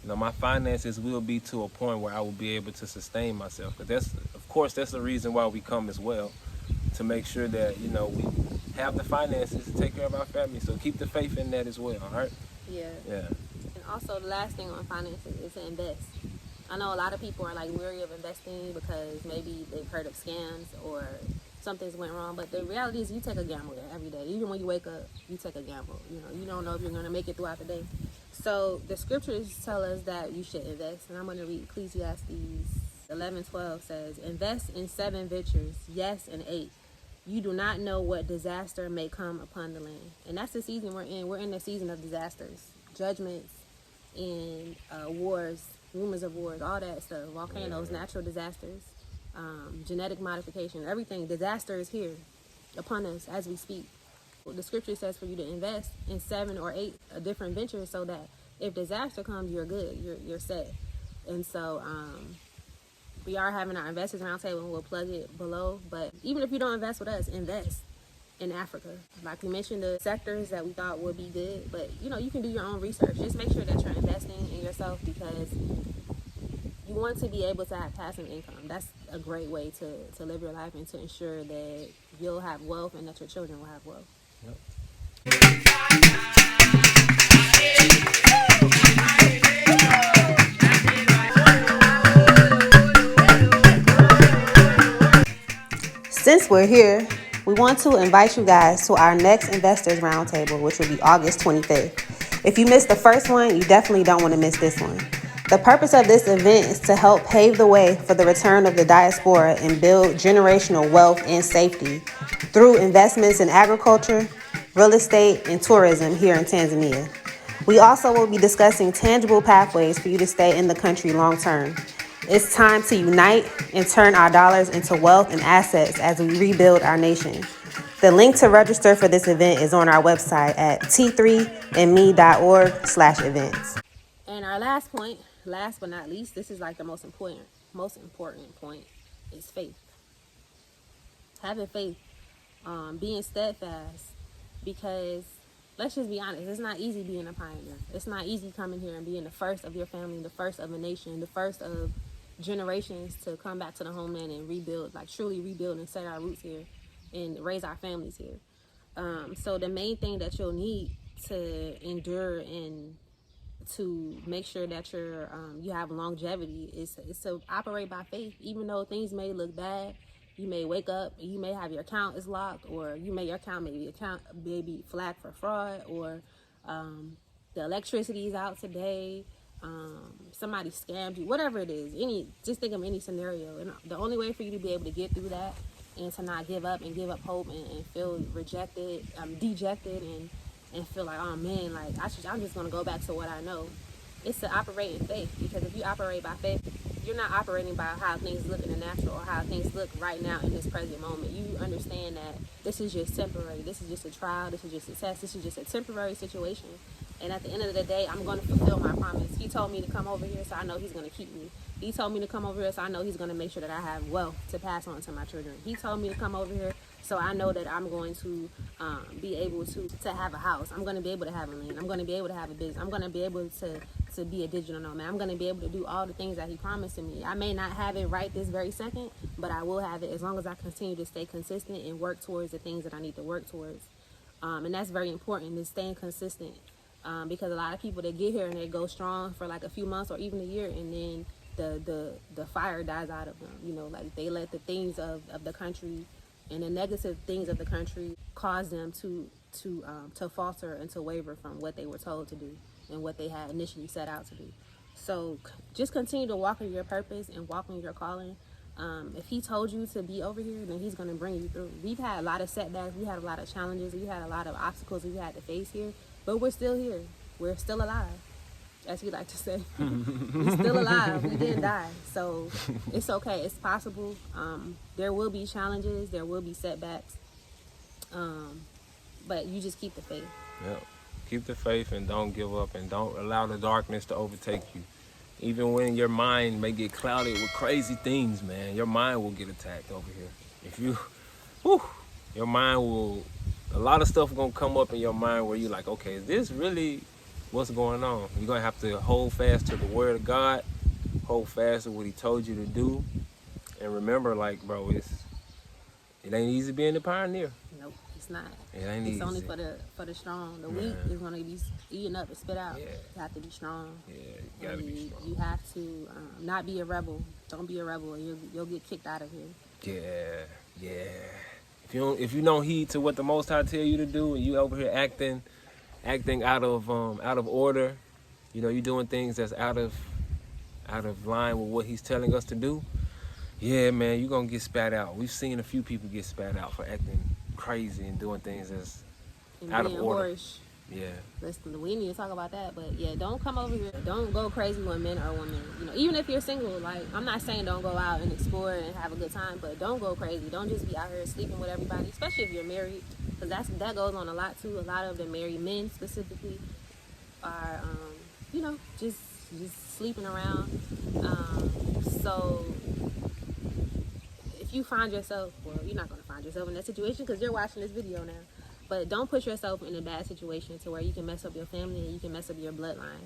my finances will be to a point where I will be able to sustain myself. But that's the reason why we come as well, to make sure that, we have the finances to take care of our family. So keep the faith in that as well, all right? Yeah. Yeah. And also, the last thing on finances is to invest. I know a lot of people are like weary of investing because maybe they've heard of scams or something's went wrong, but the reality is you take a gamble every day. Even when you wake up, you take a gamble. You don't know if you're going to make it throughout the day. So the scriptures tell us that you should invest, and I'm going to read Ecclesiastes 11:12 says, invest in 7 ventures, yes, and 8. You do not know what disaster may come upon the land. And that's the season we're in. We're in the season of disasters, judgments, and wars, rumors of wars, all that stuff, volcanoes, natural disasters, genetic modification, everything. Disaster is here upon us as we speak. The scripture says for you to invest in 7 or 8 different ventures so that if disaster comes, you're good, you're set. And so we are having our investors roundtable, and we'll plug it below. But even if you don't invest with us, invest in Africa. Like we mentioned, the sectors that we thought would be good, but you can do your own research. Just make sure that you're investing in yourself, because you want to be able to have passive income. That's a great way to live your life and to ensure that you'll have wealth and that your children will have wealth. Since we're here, we want to invite you guys to our next Investors Roundtable, which will be August 25th. If you missed the first one, you definitely don't want to miss this one. The purpose of this event is to help pave the way for the return of the diaspora and build generational wealth and safety through investments in agriculture, real estate, and tourism here in Tanzania. We also will be discussing tangible pathways for you to stay in the country long term. It's time to unite and turn our dollars into wealth and assets as we rebuild our nation. The link to register for this event is on our website at t3andme.org/events. And our last point, last but not least, this is like the most important point, is faith. Having faith, being steadfast, because let's just be honest, it's not easy being a pioneer. It's not easy coming here and being the first of your family, the first of a nation, the first of generations to come back to the homeland and rebuild, like truly rebuild and set our roots here and raise our families here. So the main thing that you'll need to endure and to make sure that you have longevity is to operate by faith. Even though things may look bad, you may wake up, you may have your account is locked, or your account may be flagged for fraud, or the electricity is out today, somebody scammed you, whatever it is. Just think of any scenario, and the only way for you to be able to get through that and to not give up hope and feel dejected and feel like, oh man, like I'm just gonna go back to what I know. It's to operate in faith, because if you operate by faith, you're not operating by how things look in the natural or how things look right now in this present moment. You understand that this is just temporary. This is just a trial. This is just a test. This is just a temporary situation. And at the end of the day, I'm going to fulfill my promise. He told me to come over here, so I know he's going to keep me. He told me to come over here, so I know he's going to make sure that I have wealth to pass on to my children. He told me to come over here, so I know that I'm going to be able to have a house. I'm going to be able to have a land. I'm going to be able to have a business. I'm going to be able to be a digital nomad. I'm going to be able to do all the things that he promised to me. I may not have it right this very second, but I will have it as long as I continue to stay consistent and work towards the things that I need to work towards. And that's very important, is staying consistent. Because a lot of people, they get here and they go strong for like a few months or even a year, and then the fire dies out of them. Like they let the things of the country and the negative things of the country cause them to falter and to waver from what they were told to do and what they had initially set out to do. So just continue to walk in your purpose and walk in your calling. If he told you to be over here, then he's going to bring you through. We've had a lot of setbacks. We had a lot of challenges. We had a lot of obstacles we had to face here. But we're still here. We're still alive, as we like to say. We're still alive. We didn't die. So it's okay. It's possible. There will be challenges. There will be setbacks. But you just keep the faith. Yeah. Keep the faith and don't give up and don't allow the darkness to overtake you. Even when your mind may get clouded with crazy things, man, your mind will get attacked over here. If you, your mind will, a lot of stuff gonna come up in your mind where you're like, okay, is this really what's going on? You're gonna have to hold fast to the word of God, hold fast to what he told you to do. And remember, like, bro, it ain't easy being a pioneer. Nope, it's not. It ain't It's easy. only for the strong. The weak is going to be eaten up and spit out. Yeah. You have to be strong. Yeah, you gotta be strong. You have to not be a rebel. Don't be a rebel, and you'll get kicked out of here. Yeah. If you don't heed to what the Most High tell you to do, and you over here acting out of order, you know, you doing things that's out of line with what he's telling us to do. Yeah, man, you're gonna get spat out. We've seen a few people get spat out for acting crazy and doing things that's And out of being order. Whorish. Yeah. Listen, we need to talk about that, but yeah, don't come over here. Don't go crazy when men are women. You know, even if you're single, like, I'm not saying don't go out and explore and have a good time, but don't go crazy. Don't just be out here sleeping with everybody, especially if you're married, because that goes on a lot too. A lot of the married men specifically are, you know, just sleeping around. So if you find yourself, well, you're not going to find yourself in that situation because you're watching this video now. But don't put yourself in a bad situation to where you can mess up your family and you can mess up your bloodline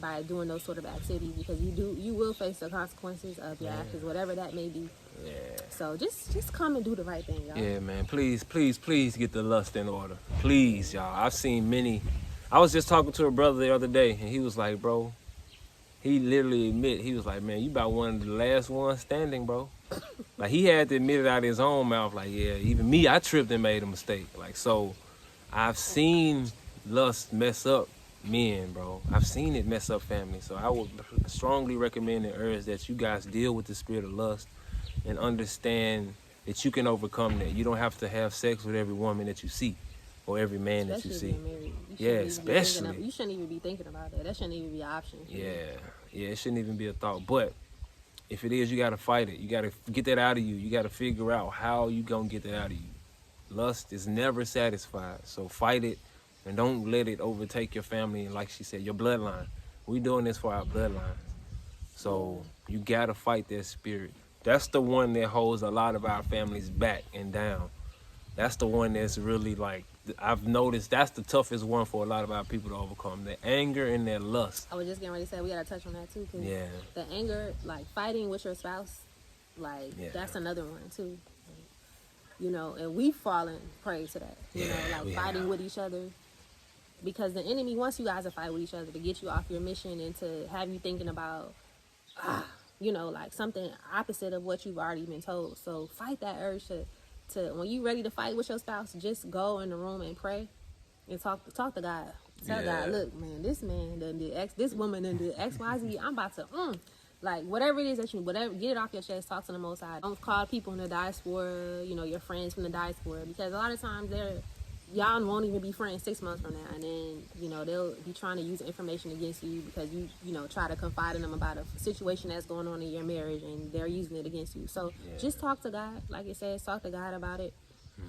by doing those sort of activities, because you will face the consequences of your actions, whatever that may be. Yeah. So just come and do the right thing, y'all. Yeah, man. Please get the lust in order. Please, y'all. I've seen many. I was just talking to a brother the other day, and he was like, bro, he literally he was like, man, you about one of the last ones standing, bro. Like, he had to admit it out of his own mouth. Like, yeah, even me, I tripped and made a mistake. Like, so I've seen lust mess up men, bro. I've seen it mess up families. So I would strongly recommend and urge that you guys deal with the spirit of lust and understand that you can overcome that. You don't have to have sex with every woman that you see or every man that you see. Especially being married. Yeah, especially. You shouldn't even be thinking about that. That shouldn't even be an option. Yeah, it shouldn't even be a thought. But if it is, you got to fight it. You got to get that out of you. You got to figure out how you going to get that out of you. Lust is never satisfied. So fight it and don't let it overtake your family. And like she said, your bloodline. We doing this for our bloodline. So you got to fight that spirit. That's the one that holds a lot of our families back and down. That's the one that's really, like, I've noticed that's the toughest one for a lot of our people to overcome. The anger and their lust. I was just getting ready to say, we got to touch on that too. Cause Yeah. the anger, like fighting with your spouse, like that's another one too. You know, and we've fallen prey to that. You know, like fighting with each other. Because the enemy wants you guys to fight with each other to get you off your mission and to have you thinking about, you know, like something opposite of what you've already been told. So fight that urge to when you ready to fight with your spouse, just go in the room and pray and talk to God. Tell God, look, man, this man done did X, this woman done did XYZ. I'm about to, like, whatever it is that get it off your chest, talk to the Most High. Don't call people in the diaspora, you know, your friends from the diaspora, because a lot of times y'all won't even be friends 6 months from now, and then, you know, they'll be trying to use information against you because you know, try to confide in them about a situation that's going on in your marriage, and they're using it against you. So just talk to God. Like it says, talk to God about it.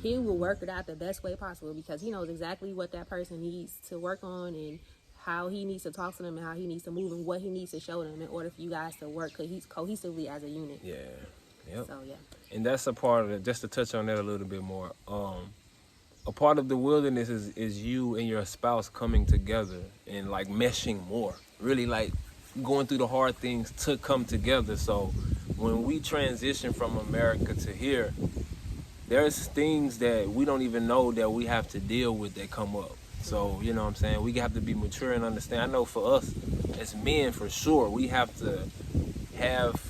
He will work it out the best way possible, because he knows exactly what that person needs to work on and how he needs to talk to them and how he needs to move and what he needs to show them in order for you guys to work cohesively as a unit. Yeah. Yep. So And that's a part of it. Just to touch on that a little bit more. A part of the wilderness is you and your spouse coming together and, like, meshing more. Really, like, going through the hard things to come together. So when we transition from America to here, there's things that we don't even know that we have to deal with that come up. So, you know what I'm saying? We have to be mature and understand. I know for us as men, for sure, we have to have...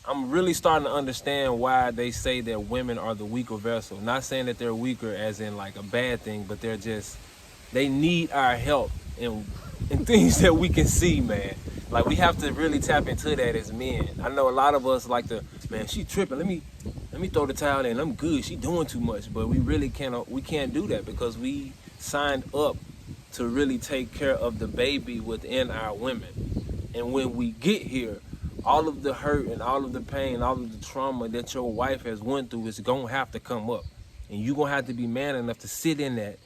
I'm really starting to understand why they say that women are the weaker vessel. Not saying that they're weaker as in, like, a bad thing, but they need our help in and things that we can see, man. Like, we have to really tap into that as men. I know a lot of us like to, man, she tripping. Let me throw the towel in. I'm good. She doing too much. But we really can't do that because we signed up to really take care of the baby within our women. And when we get here, all of the hurt and all of the pain, all of the trauma that your wife has went through is gonna have to come up. And you're gonna have to be man enough to sit in that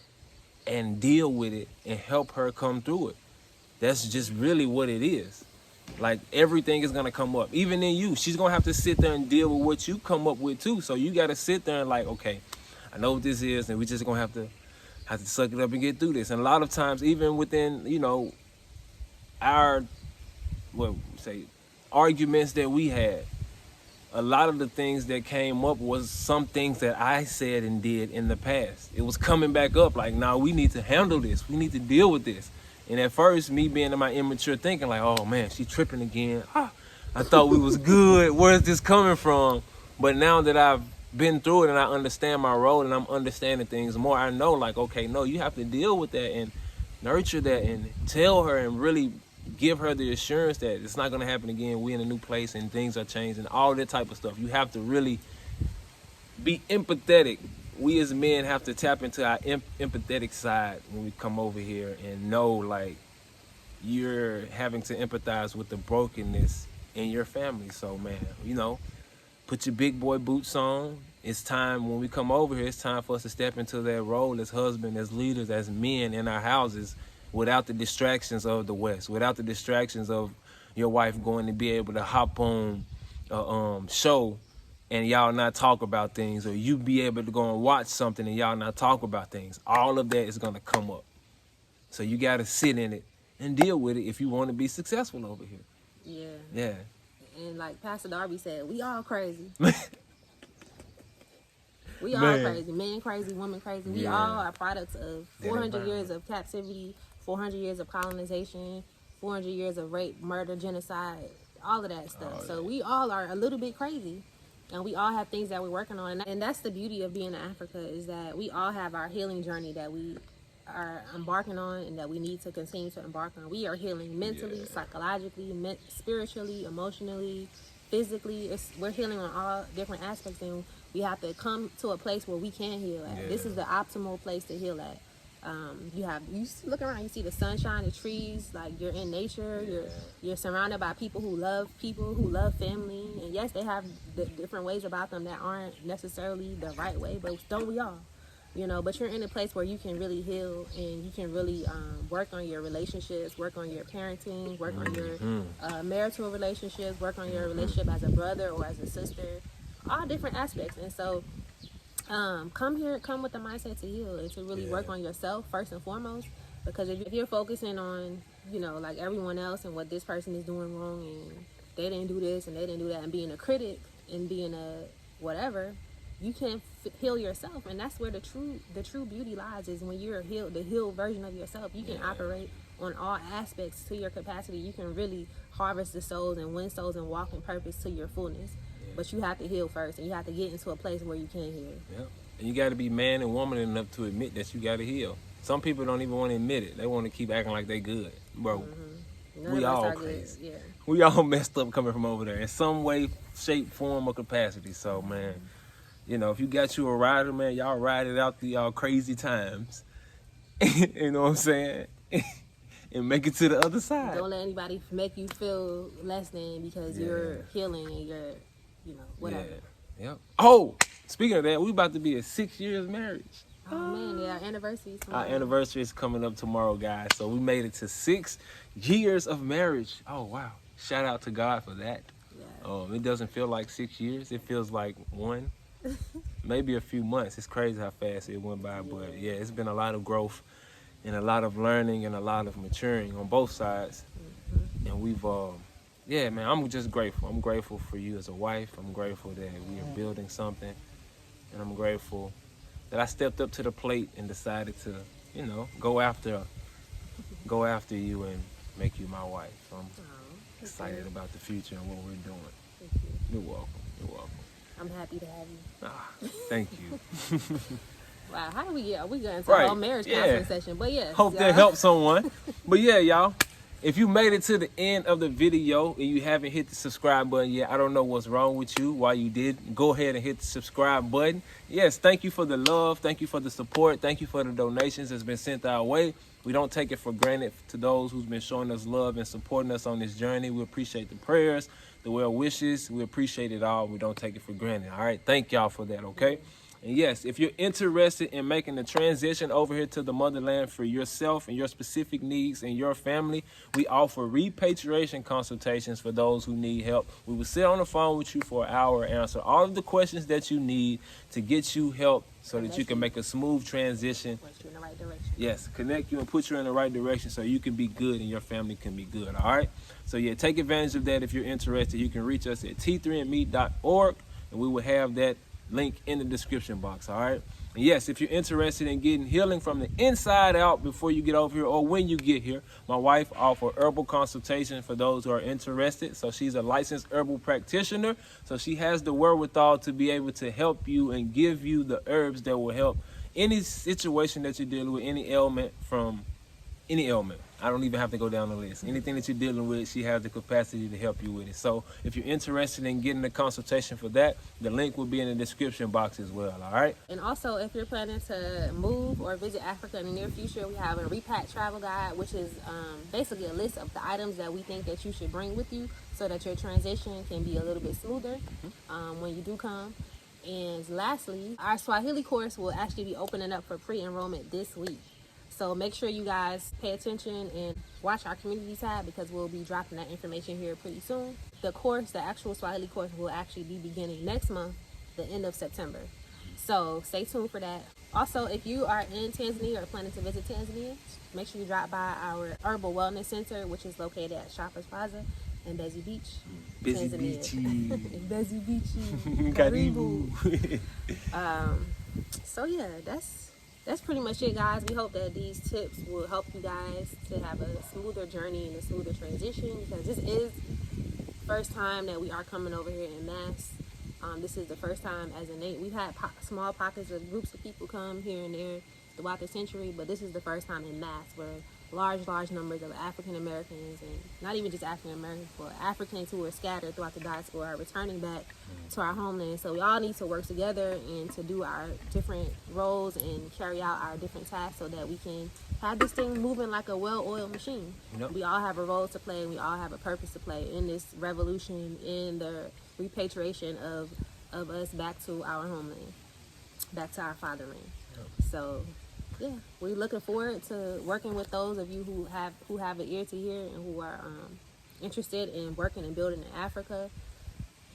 and deal with it and help her come through it. That's just really what it is. Like, everything is gonna come up. Even in you, she's gonna have to sit there and deal with what you come up with too. So you gotta sit there and like, okay, I know what this is, and we just gonna have to suck it up and get through this. And a lot of times, even within, our arguments that we had, a lot of the things that came up was some things that I said and did in the past. It was coming back up like, nah, we need to handle this. We need to deal with this. And at first, me being in my immature thinking like, oh man, she tripping again. I thought we was good. Where's this coming from? But now that I've been through it and I understand my role and I'm understanding things more, I know like, okay, no, you have to deal with that and nurture that and tell her and really give her the assurance that it's not going to happen again. We're in a new place and things are changing, all that type of stuff. You have to really be empathetic. We as men have to tap into our empathetic side when we come over here and know like you're having to empathize with the brokenness in your family. So man, put your big boy boots on. It's time when we come over here, it's time for us to step into that role as husband, as leaders, as men in our houses, without the distractions of the West, without the distractions of your wife going to be able to hop on a show and y'all not talk about things, or you be able to go and watch something and y'all not talk about things. All of that is going to come up. So you got to sit in it and deal with it if you want to be successful over here. Yeah. Yeah. And like Pastor Darby said, we all crazy. We all Man. crazy. Men crazy, women crazy. We Yeah. all are products of 400 environment. years of captivity, 400 years of colonization, 400 years of rape, murder, genocide, all of that stuff. So we all are a little bit crazy. And we all have things that we're working on. And that's the beauty of being in Africa, is that we all have our healing journey that we are embarking on and that we need to continue to embark on. We are healing mentally, psychologically, spiritually, emotionally, physically. We're healing on all different aspects, and we have to come to a place where we can heal at. This is the optimal place to heal at. You look around, you see the sunshine, the trees, like you're in nature, you're surrounded by people who love family, and yes, they have the different ways about them that aren't necessarily the right way, but don't we all? But you're in a place where you can really heal and you can really work on your relationships, work on your parenting, work on your marital relationships, work on your relationship as a brother or as a sister, all different aspects. And so come with the mindset to heal and to really work on yourself first and foremost, because if you're focusing on, like everyone else and what this person is doing wrong and they didn't do this and they didn't do that and being a critic and being a whatever, you can't heal yourself. And that's where the true beauty lies, is when you're the healed version of yourself. You can operate on all aspects to your capacity. You can really harvest the souls and win souls and walk in purpose to your fullness. But you have to heal first, and you have to get into a place where you can heal. Yeah. And you got to be man and woman enough to admit that you got to heal. Some people don't even want to admit it. They want to keep acting like they good. Bro, we all crazy. Yeah. We all messed up coming from over there in some way, shape, form, or capacity. So, man, if you got you a rider, man, y'all ride it out through y'all crazy times. You know what I'm saying? And make it to the other side. Don't let anybody make you feel less than because you're healing and you're, whatever. Yeah. Yep. Oh, speaking of that, we about to be at 6 years marriage. Oh man, our anniversary is tomorrow. Our anniversary is coming up tomorrow, guys. So we made it to 6 years of marriage. Oh wow! Shout out to God for that. Yeah. It doesn't feel like 6 years. It feels like one, maybe a few months. It's crazy how fast it went by. But yeah, it's been a lot of growth and a lot of learning and a lot of maturing on both sides. And we've yeah, man, I'm just grateful. I'm grateful for you as a wife. I'm grateful that we are building something. And I'm grateful that I stepped up to the plate and decided to, go after you and make you my wife. So I'm excited about the future and what we're doing. Thank you. You're welcome. You're welcome. I'm happy to have you. Thank you. Wow, how do we get? We got into Right, a whole marriage yeah. counseling session, but yes. Hope that y'all. helps someone. But yeah, y'all, if you made it to the end of the video and you haven't hit the subscribe button yet, I don't know what's wrong with you. Why you did, go ahead and hit the subscribe button. Yes, thank you for the love. Thank you for the support. Thank you for the donations that's been sent our way. We don't take it for granted to those who's been showing us love and supporting us on this journey. We appreciate the prayers, the well wishes. We appreciate it all. We don't take it for granted. All right, thank y'all for that, okay? And yes, if you're interested in making the transition over here to the motherland for yourself and your specific needs and your family, we offer repatriation consultations for those who need help. We will sit on the phone with you for an hour and answer all of the questions that you need to get you help so that you can make a smooth transition. Point you in the right direction. Yes, connect you and put you in the right direction so you can be good and your family can be good, all right? So yeah, take advantage of that if you're interested. You can reach us at t3andme.org, and we will have that link in the description box, all right? And yes, if you're interested in getting healing from the inside out before you get over here or when you get here, my wife offers herbal consultation for those who are interested. So she's a licensed herbal practitioner, so she has the wherewithal to be able to help you and give you the herbs that will help any situation that you're dealing with, any ailment from any ailment. I don't even have to go down the list. Anything that you're dealing with, she has the capacity to help you with it. So if you're interested in getting a consultation for that, the link will be in the description box as well, all right? And also, if you're planning to move or visit Africa in the near future, we have a Repat Travel Guide, which is basically a list of the items that we think that you should bring with you so that your transition can be a little bit smoother when you do come. And lastly, our Swahili course will actually be opening up for pre-enrollment this week. So make sure you guys pay attention and watch our community tab because we'll be dropping that information here pretty soon. The course, the actual Swahili course, will actually be beginning next month, the end of September. So stay tuned for that. Also, if you are in Tanzania or planning to visit Tanzania, make sure you drop by our Herbal Wellness Center, which is located at Shoppers Plaza in Mbezi Beach, Busy Tanzania. Beachy. Mbezi Beach. Karibu. So yeah, that's pretty much it, guys. We hope that these tips will help you guys to have a smoother journey and a smoother transition because this is the first time that we are coming over here in mass. This is the first time as a nation. We've had small pockets of groups of people come here and there throughout the century, but this is the first time in mass where large numbers of African Americans, and not even just African Americans, but Africans who are scattered throughout the diaspora are returning back to our homeland. So we all need to work together and to do our different roles and carry out our different tasks so that we can have this thing moving like a well-oiled machine. Yep. We all have a role to play, and we all have a purpose to play in this revolution, in the repatriation of us back to our homeland, back to our fatherland. Yep. So yeah, we're looking forward to working with those of you who have an ear to hear and who are interested in working and building in Africa.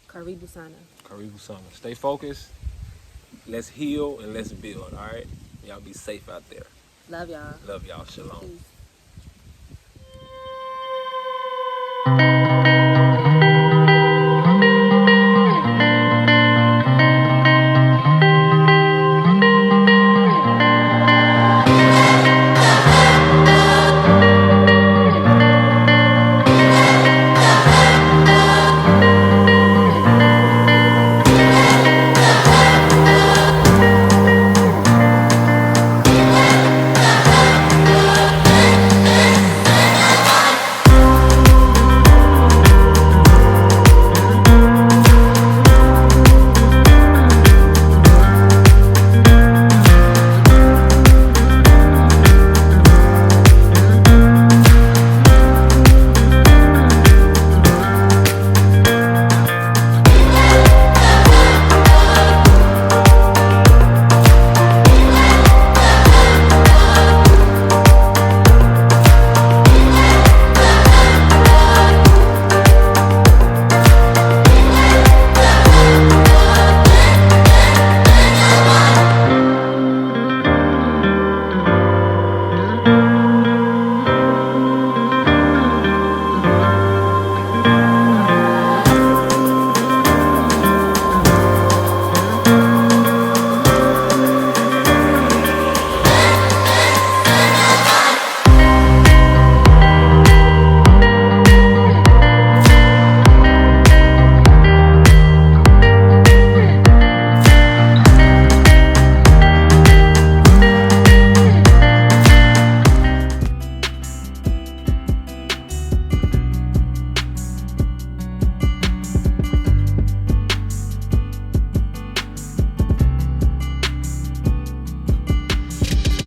Karibu sana. Karibu sana. Stay focused. Let's heal and let's build, all right? Y'all be safe out there. Love y'all. Love y'all. Shalom. Peace.